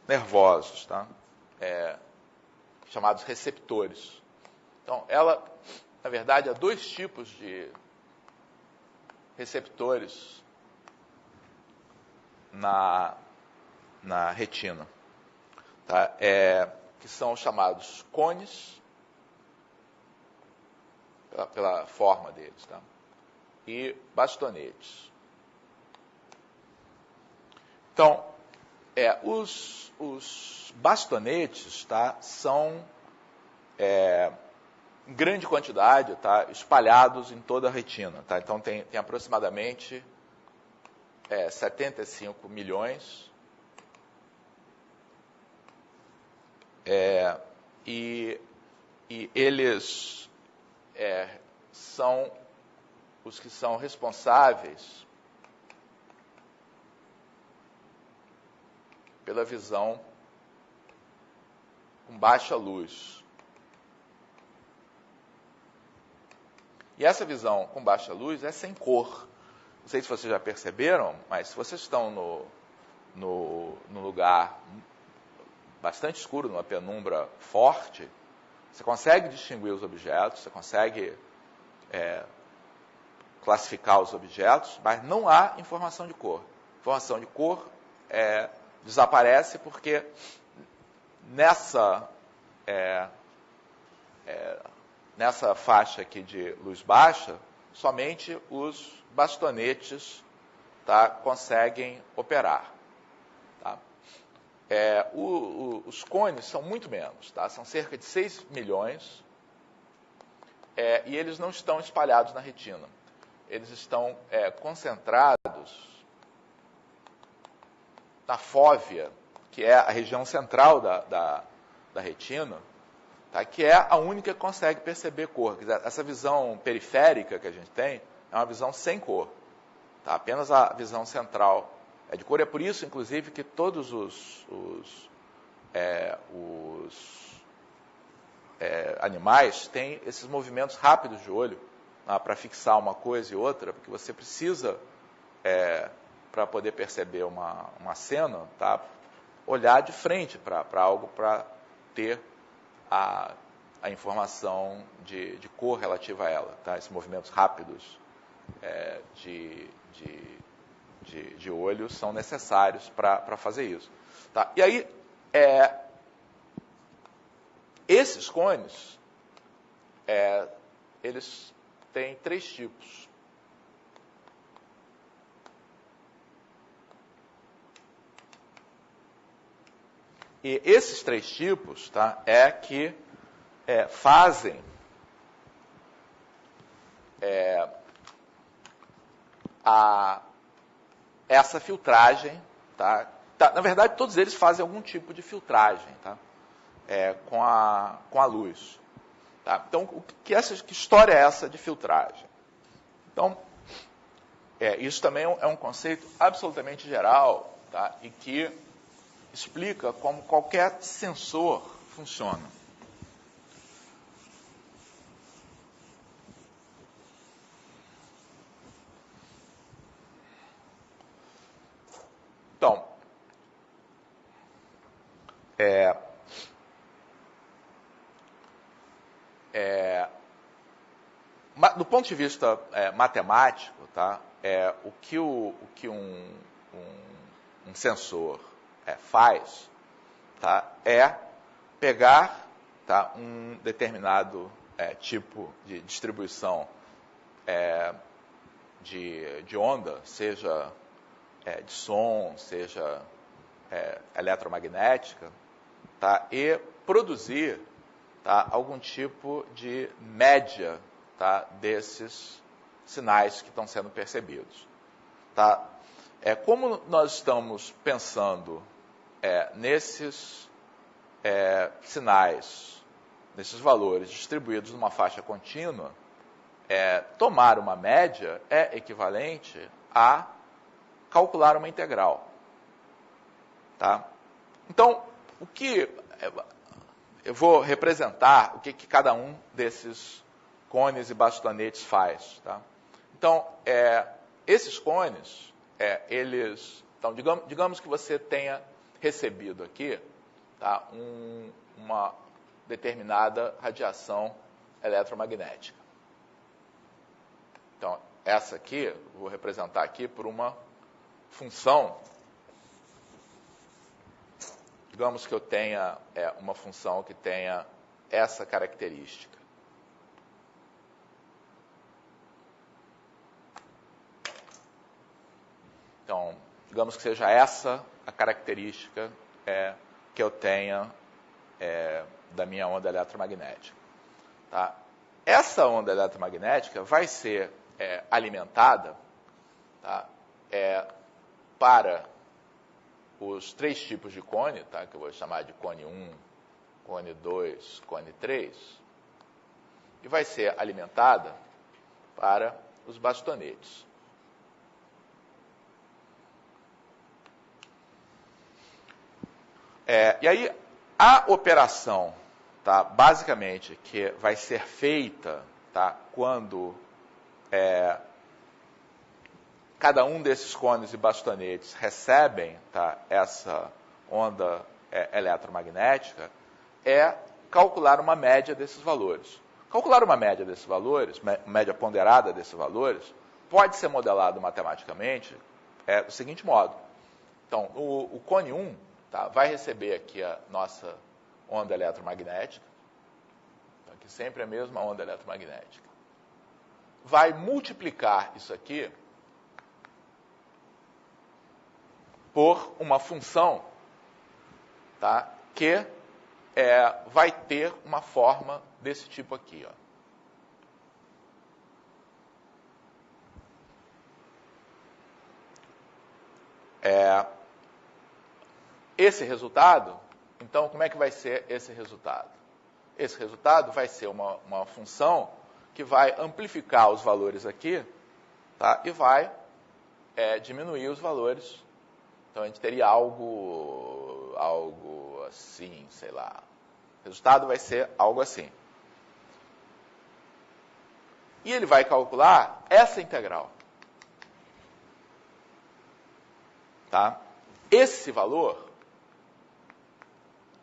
nervosos, tá? Chamados receptores. Então, ela, na verdade, há dois tipos de receptores na retina, tá? Que são chamados cones, pela forma deles, tá? E bastonetes. Então, os bastonetes, tá, são em grande quantidade, tá, espalhados em toda a retina. Tá? Então, tem aproximadamente 75 milhões. E eles são os que são responsáveis pela visão com baixa luz. E essa visão com baixa luz é sem cor. Não sei se vocês já perceberam, mas se vocês estão no lugar bastante escuro, numa penumbra forte, você consegue distinguir os objetos, você consegue classificar os objetos, mas não há informação de cor. Informação de cor desaparece porque nessa faixa aqui de luz baixa, somente os bastonetes, tá, conseguem operar. Tá? Os cones são muito menos, tá? São cerca de 6 milhões, e eles não estão espalhados na retina. Eles estão concentrados na fóvea, que é a região central da retina, tá? Que é a única que consegue perceber cor. Quer dizer, essa visão periférica que a gente tem é uma visão sem cor. Tá? Apenas a visão central é de cor. É por isso, inclusive, que todos os animais têm esses movimentos rápidos de olho, para fixar uma coisa e outra, porque você precisa, para poder perceber uma cena, tá, olhar de frente para algo, para ter a informação de cor relativa a ela. Tá? Esses movimentos rápidos de olho são necessários para fazer isso. Tá? E aí, esses cones, eles têm 3 tipos. E esses 3 tipos, tá, que fazem essa filtragem. Tá? Na verdade, todos eles fazem algum tipo de filtragem, tá? Com a luz. Tá? Então, que história é essa de filtragem? Então, isso também é um conceito absolutamente geral, tá? E que explica como qualquer sensor funciona. Do ponto de vista matemático, tá? O que um sensor faz, tá? É pegar, tá, um determinado tipo de distribuição de onda, seja de som, seja eletromagnética, tá? E produzir, tá, algum tipo de média, tá, desses sinais que estão sendo percebidos. Tá? Como nós estamos pensando nesses sinais, nesses valores distribuídos numa faixa contínua, tomar uma média é equivalente a calcular uma integral. Tá? Então, eu vou representar o que cada um desses cones e bastonetes faz. Tá? Então, esses cones, então, digamos que você tenha recebido aqui, tá, uma determinada radiação eletromagnética. Então, essa aqui, eu vou representar aqui por uma função. Digamos que eu tenha uma função que tenha essa característica. Então, digamos que seja essa a característica que eu tenha da minha onda eletromagnética. Tá? Essa onda eletromagnética vai ser alimentada, tá, para os 3 tipos de cone, tá, que eu vou chamar de cone 1, cone 2, cone 3, e vai ser alimentada para os bastonetes. E aí, a operação, tá, basicamente, que vai ser feita, tá, quando cada um desses cones e bastonetes recebem, tá, essa onda eletromagnética, é calcular uma média desses valores. Calcular uma média desses valores, média ponderada desses valores, pode ser modelado matematicamente do seguinte modo. Então, o cone 1, tá, vai receber aqui a nossa onda eletromagnética, então, aqui sempre é a mesma onda eletromagnética. Vai multiplicar isso aqui por uma função, tá, que vai ter uma forma desse tipo aqui. Ó. Esse resultado, então, como é que vai ser esse resultado? Esse resultado vai ser uma função que vai amplificar os valores aqui, tá, e vai diminuir os valores. Então, a gente teria algo assim, sei lá. O resultado vai ser algo assim. E ele vai calcular essa integral. Tá? Esse valor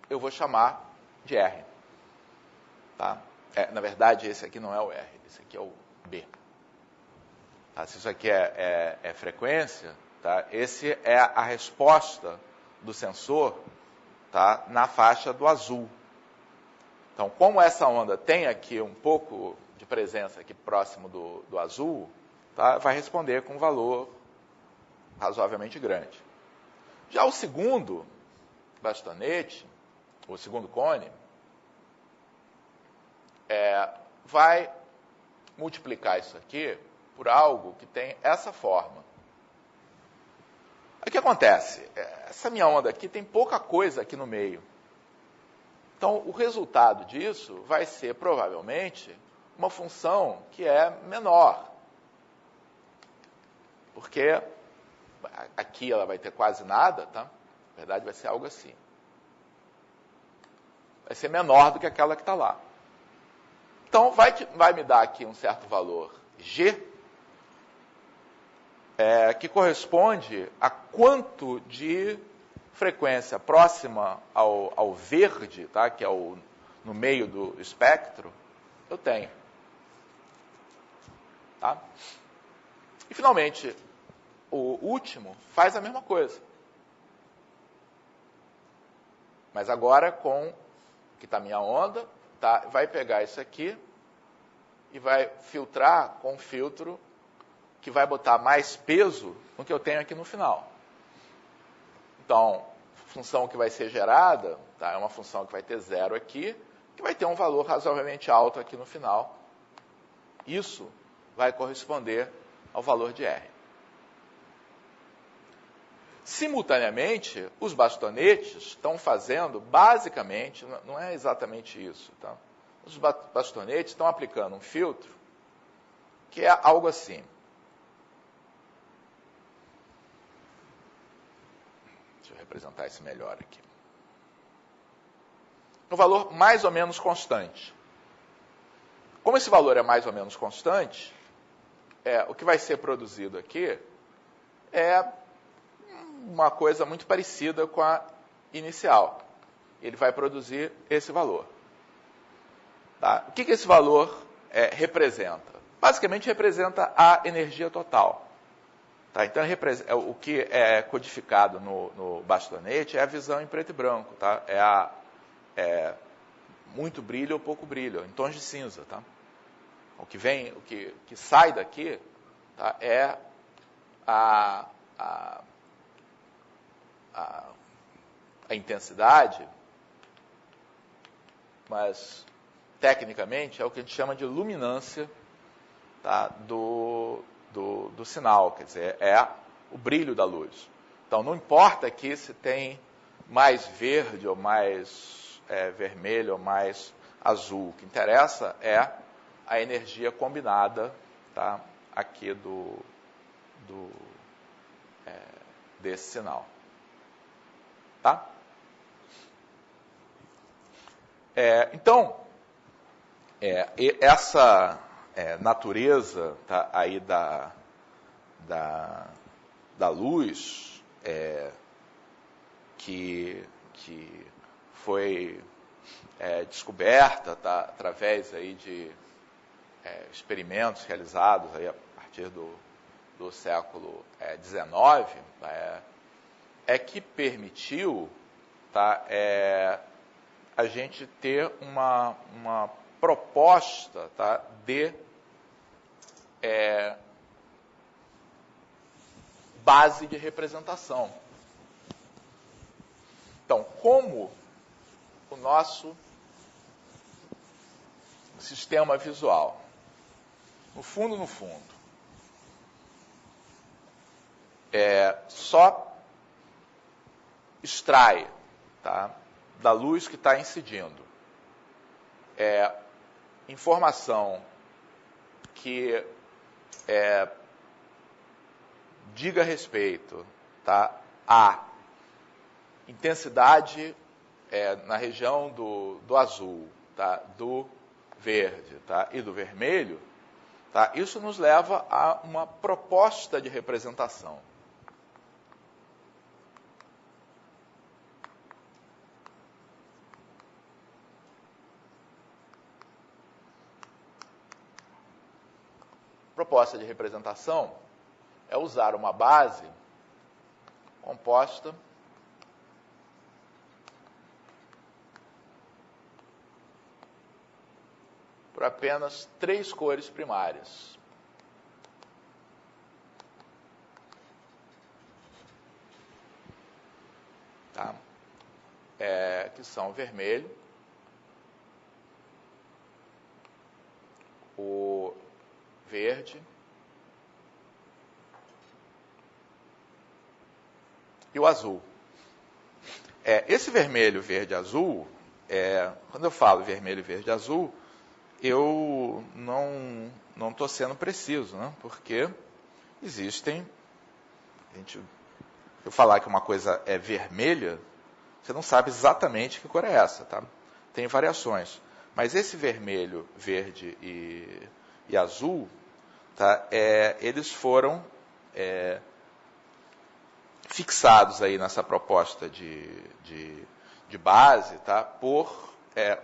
eu vou chamar de R. Tá? Na verdade, esse aqui não é o R, esse aqui é o B. Tá? Se isso aqui é frequência, tá? Esse é a resposta do sensor, tá, na faixa do azul. Então, como essa onda tem aqui um pouco de presença aqui próximo do azul, tá, vai responder com um valor razoavelmente grande. Já o segundo bastonete, o segundo cone, vai multiplicar isso aqui por algo que tem essa forma. O que acontece? Essa minha onda aqui tem pouca coisa aqui no meio. Então, o resultado disso vai ser, provavelmente, uma função que é menor. Porque aqui ela vai ter quase nada, tá? Na verdade, vai ser algo assim. Vai ser menor do que aquela que está lá. Então, vai me dar aqui um certo valor G, que corresponde a quanto de frequência próxima ao verde, tá? Que é no meio do espectro, eu tenho. Tá? E, finalmente, o último faz a mesma coisa. Mas agora com, que está a minha onda, tá? Vai pegar isso aqui e vai filtrar com um filtro que vai botar mais peso no que eu tenho aqui no final. Então, a função que vai ser gerada, tá? É uma função que vai ter 0 aqui, que vai ter um valor razoavelmente alto aqui no final. Isso vai corresponder ao valor de R. Simultaneamente, os bastonetes estão fazendo, basicamente, não é exatamente isso, tá? Os bastonetes estão aplicando um filtro que é algo assim. Deixa eu representar isso melhor aqui. Um valor mais ou menos constante. Como esse valor é mais ou menos constante, o que vai ser produzido aqui é uma coisa muito parecida com a inicial. Ele vai produzir esse valor. Tá? O que esse valor representa? Basicamente representa a energia total. Tá? Então, o que é codificado no bastonete é a visão em preto e branco. Tá? Muito brilho ou pouco brilho, em tons de cinza. Tá? O que sai daqui, tá, é a intensidade, mas tecnicamente é o que a gente chama de luminância, tá, do sinal, quer dizer, é o brilho da luz. Então, não importa aqui se tem mais verde ou mais vermelho ou mais azul, o que interessa é a energia combinada, tá, aqui desse sinal. Tá? Então, essa natureza, tá, aí da luz, que foi descoberta, tá, através aí de experimentos realizados aí a partir do século XIX, é que permitiu, tá, a gente ter uma proposta, tá, de base de representação. Então, como o nosso sistema visual, no fundo, só extrai, tá, da luz que está incidindo informação que diga respeito, tá, a intensidade na região do azul, tá, do verde, tá, e do vermelho, tá, isso nos leva a uma proposta de representação. Proposta de representação é usar uma base composta por apenas 3 cores primárias. Tá? Que são o vermelho, o verde e o azul. Esse vermelho, verde, azul, quando eu falo vermelho, verde, azul, eu não estou sendo preciso, né? Porque existem, eu falar que uma coisa é vermelha, você não sabe exatamente que cor é essa, tá? Tem variações. Mas esse vermelho, verde e azul, tá, eles foram fixados aí nessa proposta de base, tá, por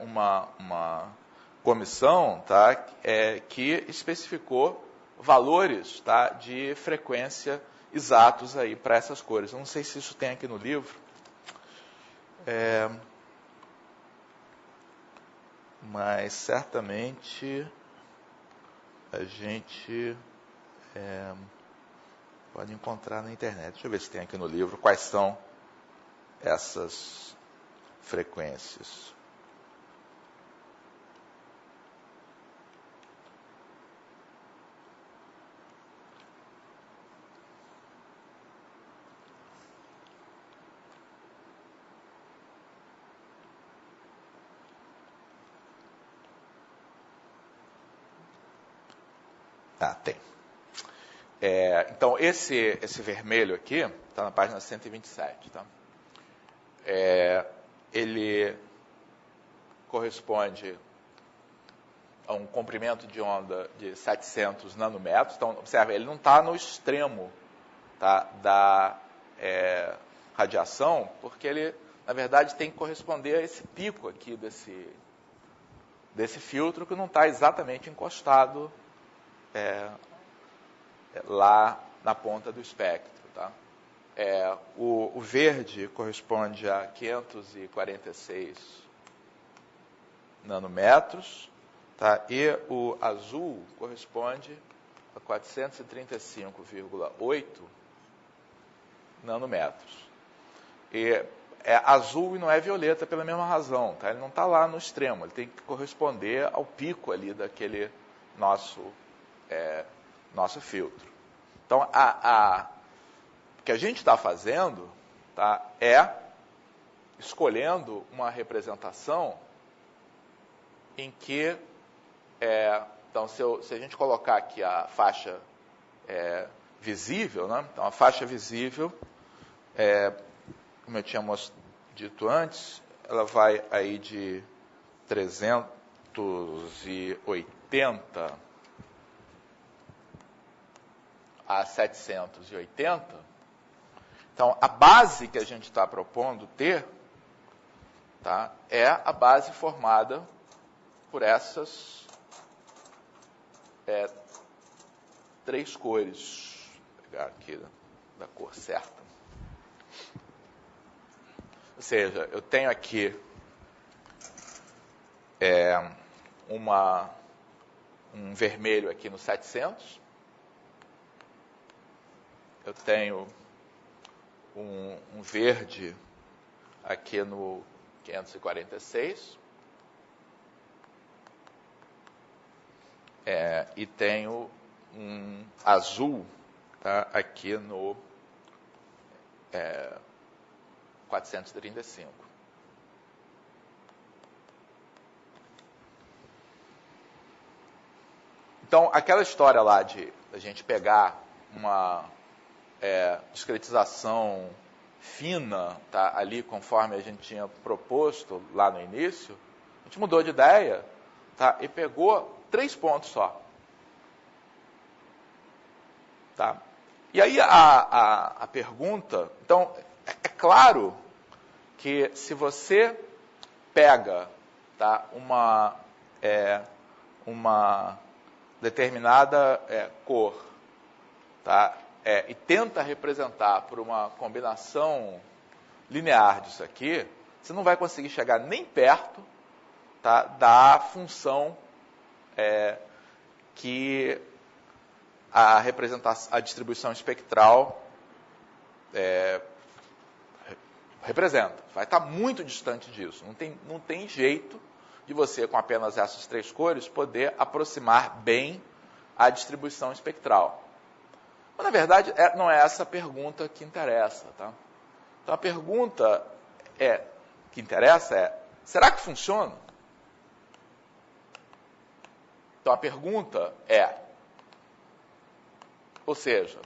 uma comissão, tá, que especificou valores, tá, de frequência exatos aí para essas cores. Eu não sei se isso tem aqui no livro, mas certamente a gente pode encontrar na internet. Deixa eu ver se tem aqui no livro quais são essas frequências. Tem. Então, esse vermelho aqui está na página 127. Tá? Ele corresponde a um comprimento de onda de 700 nanômetros. Então, observe, ele não está no extremo, tá, da radiação, porque ele, na verdade, tem que corresponder a esse pico aqui desse filtro, que não está exatamente encostado lá na ponta do espectro. Tá? O verde corresponde a 546 nanômetros, tá? E o azul corresponde a 435,8 nanômetros. E é azul e não é violeta pela mesma razão. Tá? Ele não está lá no extremo, ele tem que corresponder ao pico ali daquele nosso filtro. Então, o que a gente está fazendo, tá, é escolhendo uma representação em que, então, se a gente colocar aqui a faixa visível, né, então a faixa visível, como eu tinha dito antes, ela vai aí de 380 a 780. Então, a base que a gente está propondo ter, tá, é a base formada por essas três cores. Vou pegar aqui da cor certa. Ou seja, eu tenho aqui um vermelho aqui no 700. Eu tenho um verde aqui no 546. E tenho um azul, tá, aqui no 435. Então, aquela história lá de a gente pegar uma discretização fina, tá, ali conforme a gente tinha proposto lá no início, a gente mudou de ideia, tá, e pegou 3 pontos só. Tá? E aí a pergunta, então, é claro que se você pega, tá, uma determinada cor, tá, e tenta representar por uma combinação linear disso aqui, você não vai conseguir chegar nem perto, tá, da função que a distribuição espectral representa. Vai estar muito distante disso. Não tem jeito de você, com apenas essas 3 cores, poder aproximar bem a distribuição espectral. Mas, na verdade, não é essa a pergunta que interessa. Tá? Então, a pergunta que interessa é, será que funciona? Então, a pergunta ou seja,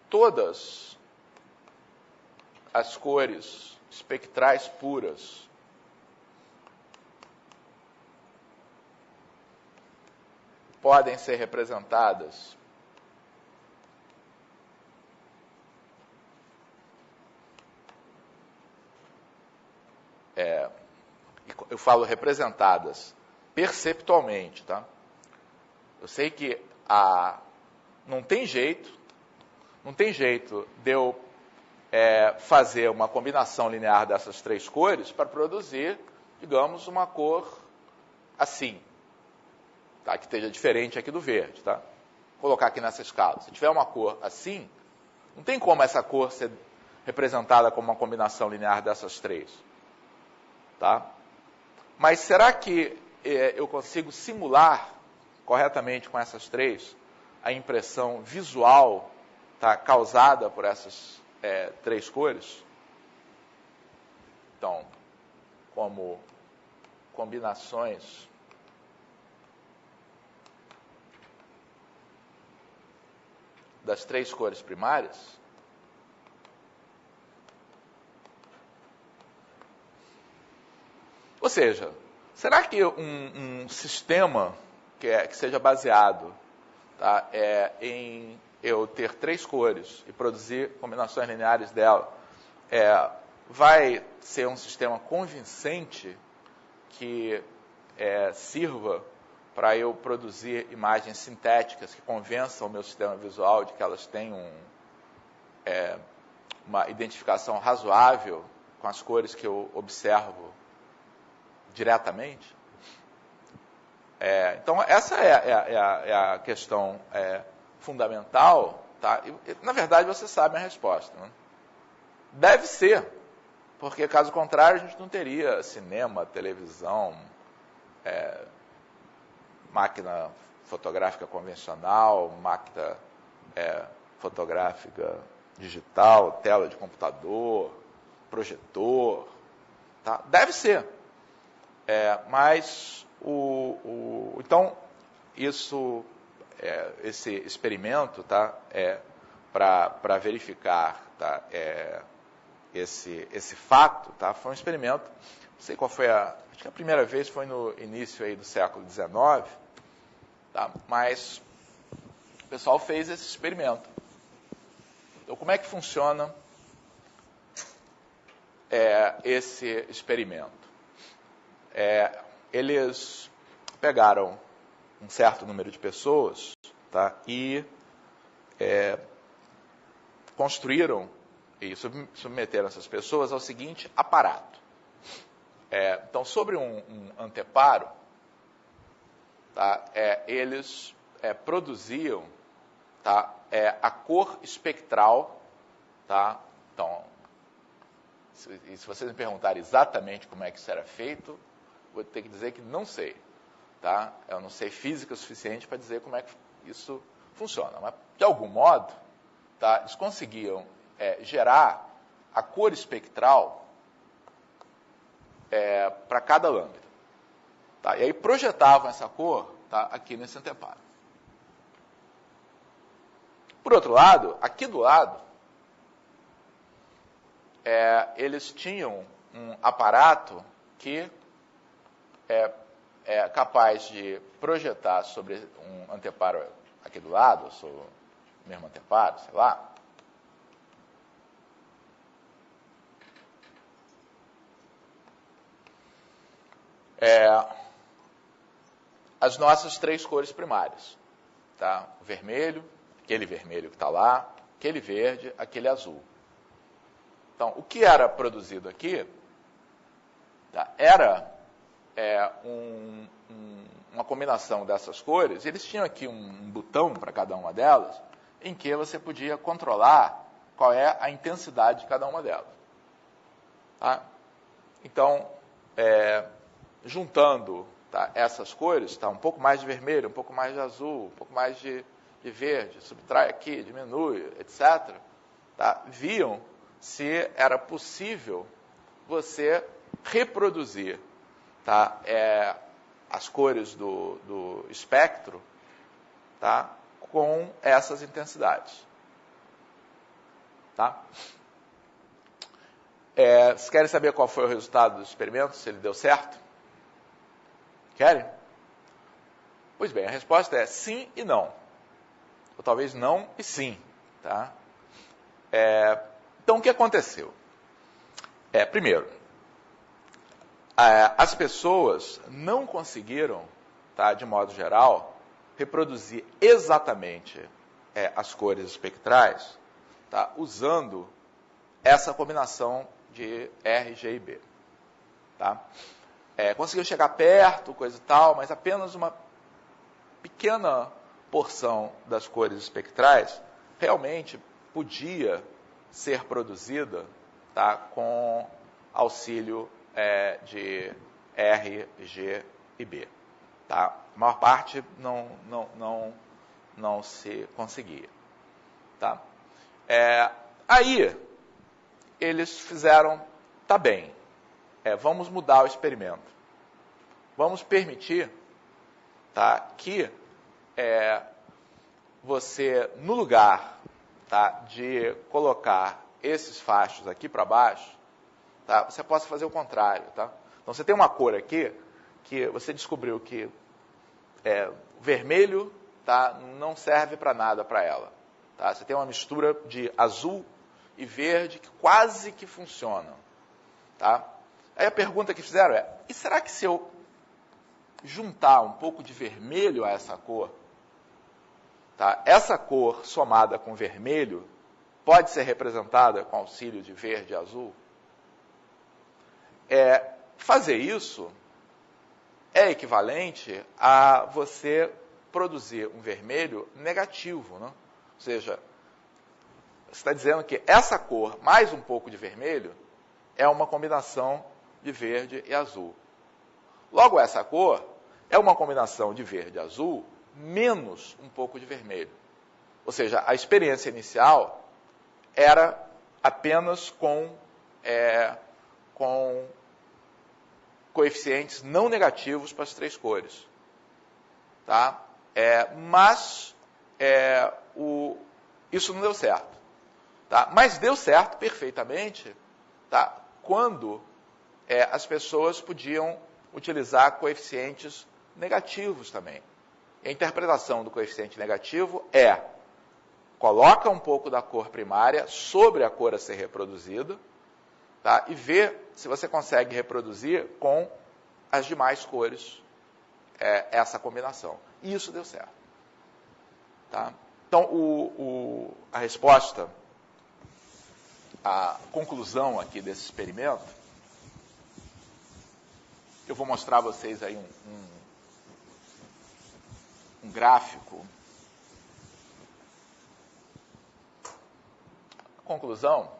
todas as cores espectrais puras podem ser representadas eu falo representadas perceptualmente, tá? Eu sei que não tem jeito de eu fazer uma combinação linear dessas três cores para produzir, digamos, uma cor assim, tá? Que esteja diferente aqui do verde, tá? Vou colocar aqui nessa escala. Se tiver uma cor assim, não tem como essa cor ser representada como uma combinação linear dessas três, tá? Mas será que eu consigo simular corretamente com essas três a impressão visual, tá, causada por essas três cores? Então, como combinações das três cores primárias, ou seja, será que um sistema que seja baseado, tá, em eu ter três cores e produzir combinações lineares dela, vai ser um sistema convincente que sirva para eu produzir imagens sintéticas que convençam o meu sistema visual de que elas têm uma identificação razoável com as cores que eu observo diretamente? Então, essa é a questão fundamental, tá? E, na verdade, você sabe a resposta, né? Deve ser, porque, caso contrário, a gente não teria cinema, televisão, máquina fotográfica convencional, máquina fotográfica digital, tela de computador, projetor, tá? Deve ser. Mas, então, esse experimento, tá, para verificar, tá, esse fato, tá, foi um experimento, não sei qual foi acho que a primeira vez foi no início aí do século XIX, tá, mas o pessoal fez esse experimento. Então, como é que funciona esse experimento? Eles pegaram um certo número de pessoas, tá, e construíram e submeteram essas pessoas ao seguinte aparato. Então, sobre um anteparo, tá, eles produziam, tá, a cor espectral, tá? Então, se vocês me perguntarem exatamente como é que isso era feito, vou ter que dizer que não sei, tá? Eu não sei física o suficiente para dizer como é que isso funciona, mas de algum modo, tá, eles conseguiam gerar a cor espectral para cada lâmpada, tá? E aí projetavam essa cor, tá, aqui nesse anteparo. Por outro lado, aqui do lado, eles tinham um aparato que é capaz de projetar sobre um anteparo aqui do lado, ou sobre o mesmo anteparo, sei lá, as nossas três cores primárias, tá? O vermelho, aquele vermelho que está lá, aquele verde, aquele azul. Então, o que era produzido aqui, tá, era uma combinação dessas cores. Eles tinham aqui um botão para cada uma delas, em que você podia controlar qual é a intensidade de cada uma delas. Tá? Então, juntando, tá, essas cores, tá, um pouco mais de vermelho, um pouco mais de azul, um pouco mais de verde, subtrai aqui, diminui, etc., tá, viam se era possível você reproduzir, tá, as cores do espectro, tá, com essas intensidades. Tá? Vocês querem saber qual foi o resultado do experimento, se ele deu certo? Querem? Pois bem, a resposta é sim e não. Ou talvez não e sim. Tá? Então, o que aconteceu? Primeiro, as pessoas não conseguiram, tá, de modo geral, reproduzir exatamente as cores espectrais, tá, usando essa combinação de R, G e B. Tá? Conseguiu chegar perto, coisa e tal, mas apenas uma pequena porção das cores espectrais realmente podia ser produzida, tá, com auxílio de R, G e B. Tá? A maior parte não se conseguia. Tá? Aí, eles fizeram, tá bem, vamos mudar o experimento. Vamos permitir, tá, que você, no lugar, tá, de colocar esses fachos aqui para baixo, tá, você possa fazer o contrário. Tá? Então, você tem uma cor aqui que você descobriu que o vermelho, tá, não serve para nada para ela. Tá? Você tem uma mistura de azul e verde que quase que funciona. Tá? Aí a pergunta que fizeram e será que se eu juntar um pouco de vermelho a essa cor, tá, essa cor somada com vermelho pode ser representada com auxílio de verde e azul? Fazer isso é equivalente a você produzir um vermelho negativo. Né? Ou seja, você está dizendo que essa cor mais um pouco de vermelho é uma combinação de verde e azul. Logo, essa cor é uma combinação de verde e azul menos um pouco de vermelho. Ou seja, a experiência inicial era apenas com coeficientes não negativos para as três cores. Tá? Mas isso não deu certo. Tá? Mas deu certo perfeitamente, tá, quando as pessoas podiam utilizar coeficientes negativos também. E a interpretação do coeficiente negativo coloca um pouco da cor primária sobre a cor a ser reproduzida, tá, e vê se você consegue reproduzir com as demais cores essa combinação. E isso deu certo. Tá? Então, a resposta, a conclusão aqui desse experimento, eu vou mostrar a vocês aí um gráfico. Conclusão,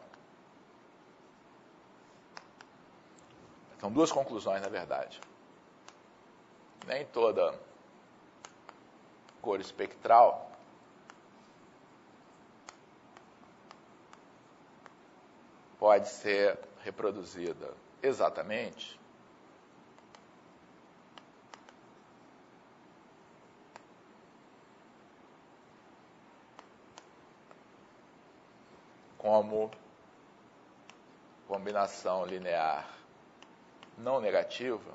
são duas conclusões, na verdade. Nem toda cor espectral pode ser reproduzida exatamente como combinação linear não negativa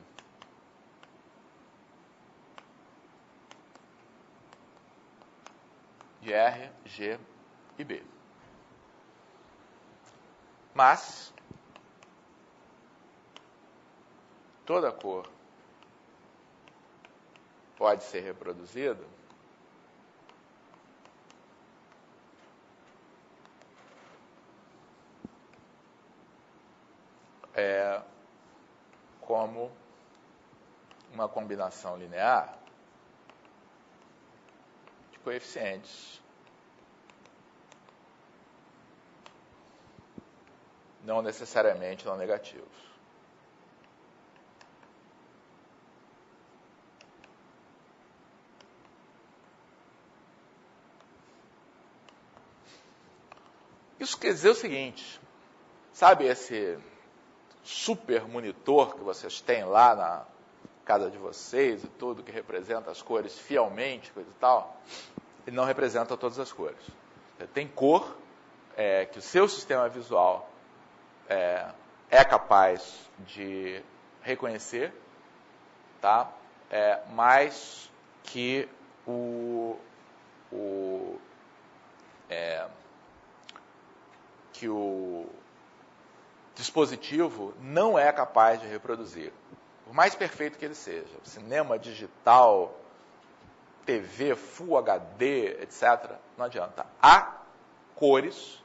de R, G e B. Mas toda cor pode ser reproduzida como uma combinação linear de coeficientes não necessariamente não negativos. Isso quer dizer o seguinte, sabe esse super monitor que vocês têm lá na casa de vocês e tudo, que representa as cores fielmente, coisa e tal, ele não representa todas as cores. Tem cor que o seu sistema visual é capaz de reconhecer, tá? Mas que o dispositivo não é capaz de reproduzir. por mais perfeito que ele seja, cinema digital, TV, Full HD, etc., não adianta. Há cores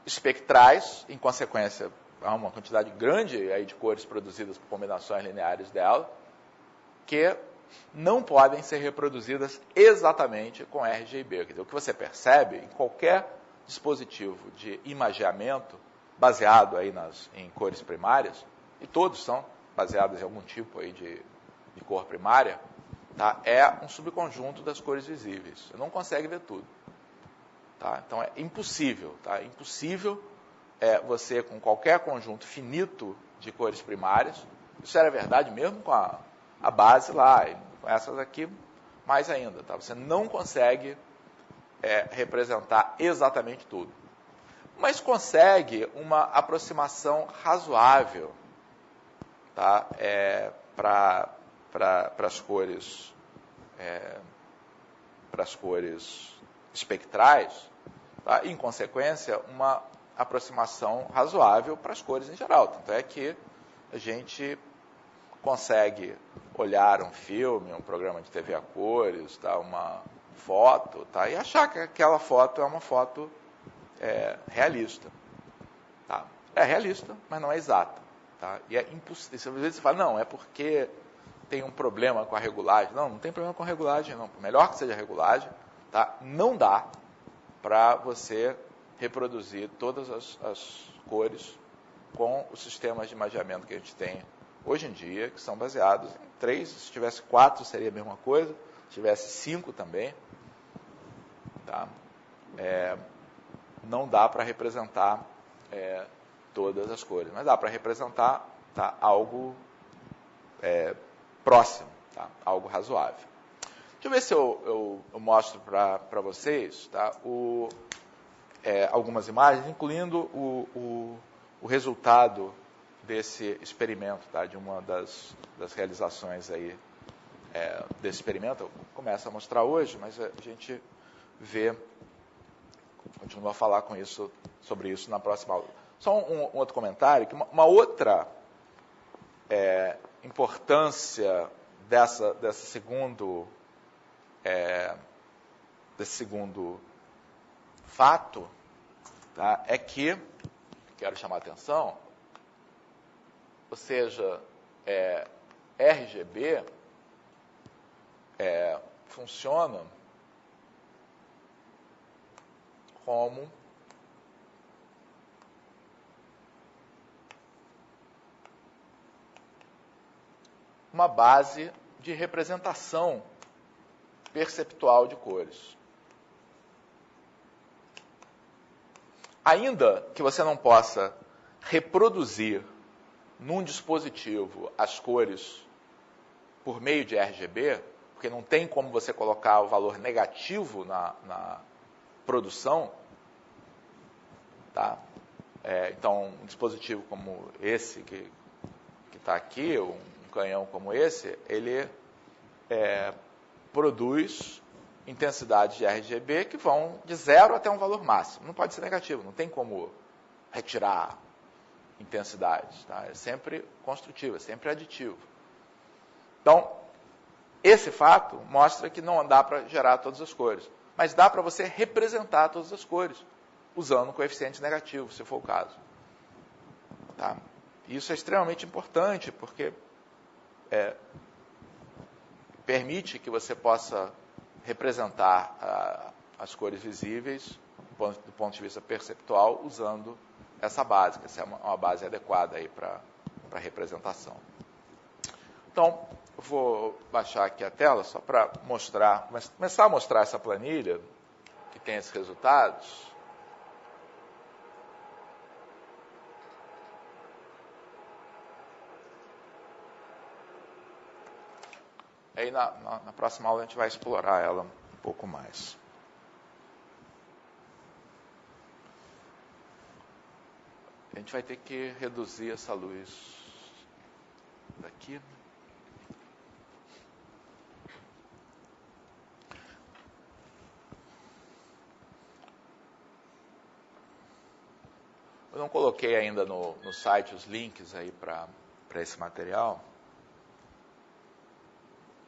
espectrais, em consequência, há uma quantidade grande aí de cores produzidas por combinações lineares dela, que não podem ser reproduzidas exatamente com RGB. Quer dizer, o que você percebe em qualquer dispositivo de imageamento baseado aí em cores primárias, e todos são baseados em algum tipo aí de cor primária, tá? É um subconjunto das cores visíveis. Você não consegue ver tudo. Tá? Então é impossível. Tá? É impossível você, com qualquer conjunto finito de cores primárias, isso era verdade mesmo com a base lá, e com essas aqui mais ainda. Tá? Você não consegue representar exatamente tudo. Mas consegue uma aproximação razoável, tá? Para as cores espectrais, tá? E, em consequência, uma aproximação razoável para as cores em geral. Tanto é que a gente consegue olhar um filme, um programa de TV a cores, tá? Uma foto, tá? E achar que aquela foto é uma foto realista. Tá? É realista, mas não é exata. Tá? E é impossível. Às vezes você fala, não, é porque tem um problema com a regulagem. Não, não tem problema com a regulagem, não. Por melhor que seja a regulagem, tá? Não dá para você reproduzir todas as cores com os sistemas de imageamento que a gente tem hoje em dia, que são baseados em 3. Se tivesse 4, seria a mesma coisa. Se tivesse 5 também. Tá? Não dá para representar todas as cores, mas dá para representar, tá, algo próximo, tá, algo razoável. Deixa eu ver se eu mostro para vocês, tá, algumas imagens, incluindo o resultado desse experimento, tá, de uma das realizações aí, desse experimento. Eu começo a mostrar hoje, mas a gente continua a falar sobre isso na próxima aula. Só um outro comentário, que uma outra importância desse segundo fato, tá, é que, quero chamar a atenção, ou seja, RGB funciona como uma base de representação perceptual de cores. Ainda que você não possa reproduzir num dispositivo as cores por meio de RGB, porque não tem como você colocar o valor negativo na produção, tá? Então, um dispositivo como esse que está aqui, um canhão como esse, ele produz intensidades de RGB que vão de 0 até um valor máximo. Não pode ser negativo, não tem como retirar intensidades. Tá? É sempre construtivo, é sempre aditivo. Então, esse fato mostra que não dá para gerar todas as cores, mas dá para você representar todas as cores, usando coeficientes negativos, se for o caso. Tá? Isso é extremamente importante, porque permite que você possa representar as cores visíveis do ponto de vista perceptual usando essa base, que essa é uma base adequada aí para representação. Então, eu vou baixar aqui a tela só para começar a mostrar essa planilha que tem esses resultados. Aí na próxima aula a gente vai explorar ela um pouco mais. A gente vai ter que reduzir essa luz daqui. Eu não coloquei ainda no site os links aí para para esse material,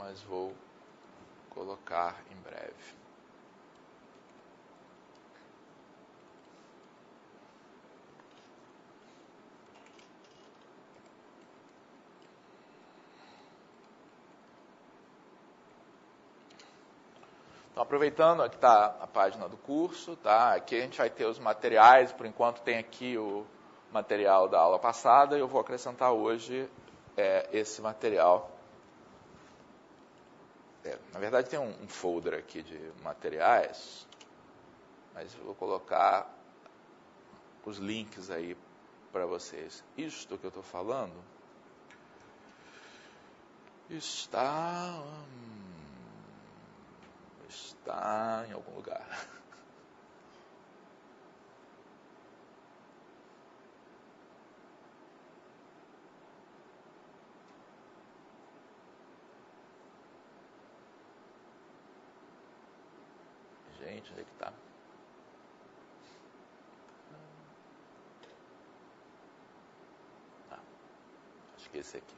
mas vou colocar em breve. Então, aproveitando, aqui está a página do curso, tá? Aqui a gente vai ter os materiais, por enquanto tem aqui o material da aula passada, e eu vou acrescentar hoje esse material. Na verdade tem um folder aqui de materiais, mas eu vou colocar os links aí para vocês. Isto que eu estou falando está em algum lugar. Gente, onde é que está? Acho que esse aqui.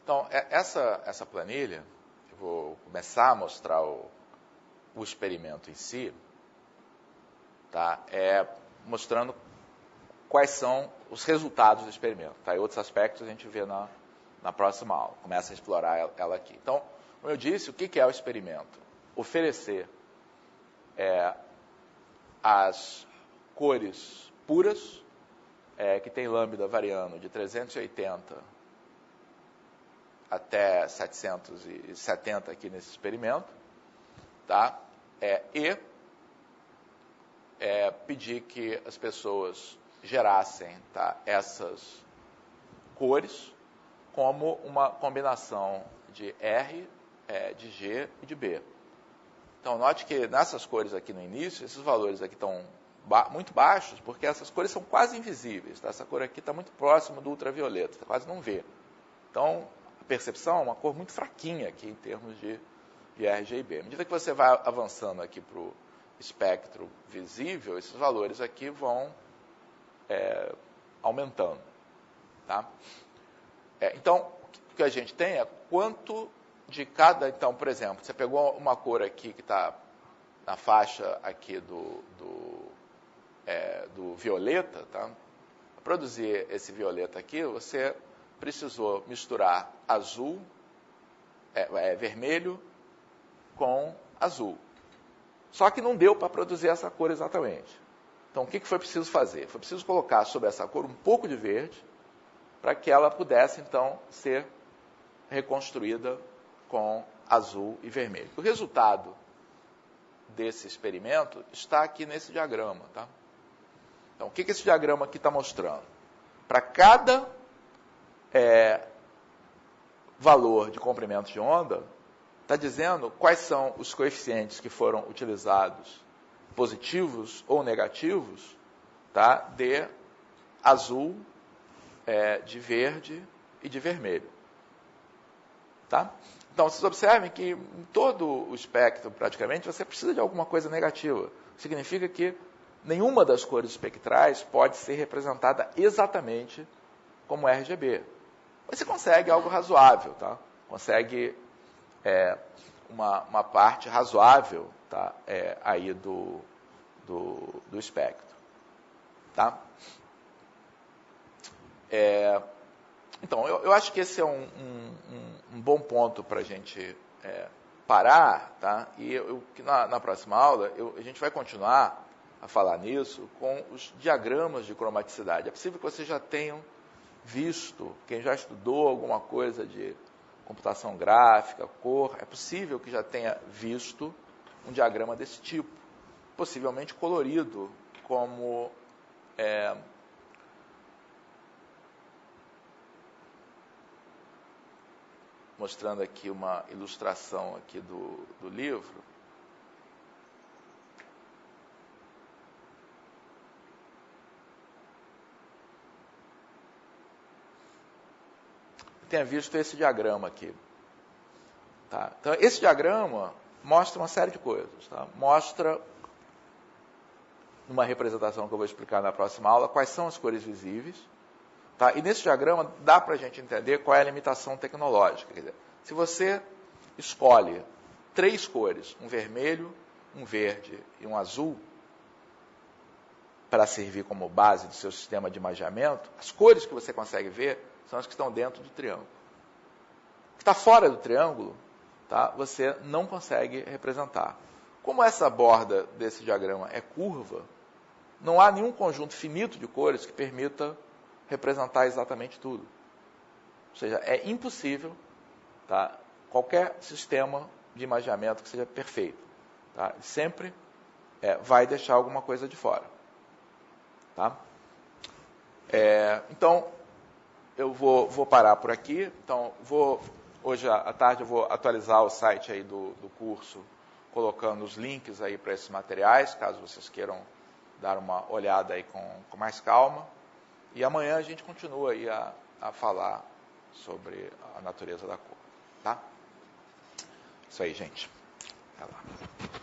Então, essa planilha, eu vou começar a mostrar o experimento em si, tá? Mostrando quais são os resultados do experimento. Tá? E outros aspectos a gente vê na próxima aula. Começa a explorar ela aqui. Então, como eu disse, o que é o experimento? Oferecer as cores puras, que tem lambda variando de 380 até 770 aqui nesse experimento, tá? E pedir que as pessoas gerassem, tá, essas cores como uma combinação de R, de G e de B. Então, note que nessas cores aqui no início, esses valores aqui estão muito baixos, porque essas cores são quase invisíveis. Tá? Essa cor aqui está muito próxima do ultravioleta, você quase não vê. Então, a percepção é uma cor muito fraquinha aqui em termos de RGB. À medida que você vai avançando aqui para o espectro visível, esses valores aqui vão aumentando. Tá? Então, o que a gente tem é quanto de cada... Então, por exemplo, você pegou uma cor aqui que está na faixa aqui do violeta, tá? Para produzir esse violeta aqui, você precisou misturar azul, vermelho com azul. Só que não deu para produzir essa cor exatamente. Então, o que foi preciso fazer? Foi preciso colocar sobre essa cor um pouco de verde, para que ela pudesse, então, ser reconstruída com azul e vermelho. O resultado desse experimento está aqui nesse diagrama. Tá? Então, o que esse diagrama aqui está mostrando? Para cada valor de comprimento de onda, está dizendo quais são os coeficientes que foram utilizados, positivos ou negativos, tá? De azul, de verde e de vermelho. Tá? Então, vocês observem que em todo o espectro, praticamente, você precisa de alguma coisa negativa. Significa que nenhuma das cores espectrais pode ser representada exatamente como RGB. Mas você consegue algo razoável, tá? Consegue uma parte razoável, tá? Aí do espectro. Tá? Então, eu acho que esse é um bom ponto para a gente parar, tá? E na próxima aula a gente vai continuar a falar nisso com os diagramas de cromaticidade. É possível que vocês já tenham visto, quem já estudou alguma coisa de computação gráfica, cor, é possível que já tenha visto um diagrama desse tipo, possivelmente colorido, como mostrando aqui uma ilustração aqui do livro. Tenha visto esse diagrama aqui. Tá? Então, esse diagrama mostra uma série de coisas. Tá? Mostra numa representação que eu vou explicar na próxima aula, quais são as cores visíveis. Tá? E nesse diagrama dá para a gente entender qual é a limitação tecnológica. Quer dizer, se você escolhe 3 cores, um vermelho, um verde e um azul, para servir como base do seu sistema de imageamento, as cores que você consegue ver são as que estão dentro do triângulo. O que está fora do triângulo, tá, você não consegue representar. Como essa borda desse diagrama é curva, não há nenhum conjunto finito de cores que permita representar exatamente tudo. Ou seja, é impossível, tá, qualquer sistema de imageamento que seja perfeito. Tá, sempre vai deixar alguma coisa de fora. Tá? Então, eu vou parar por aqui. Então, hoje à tarde eu vou atualizar o site aí do curso, colocando os links aí para esses materiais, caso vocês queiram dar uma olhada aí com mais calma. E amanhã a gente continua aí a falar sobre a natureza da cor. Tá? Isso aí, gente. Até lá.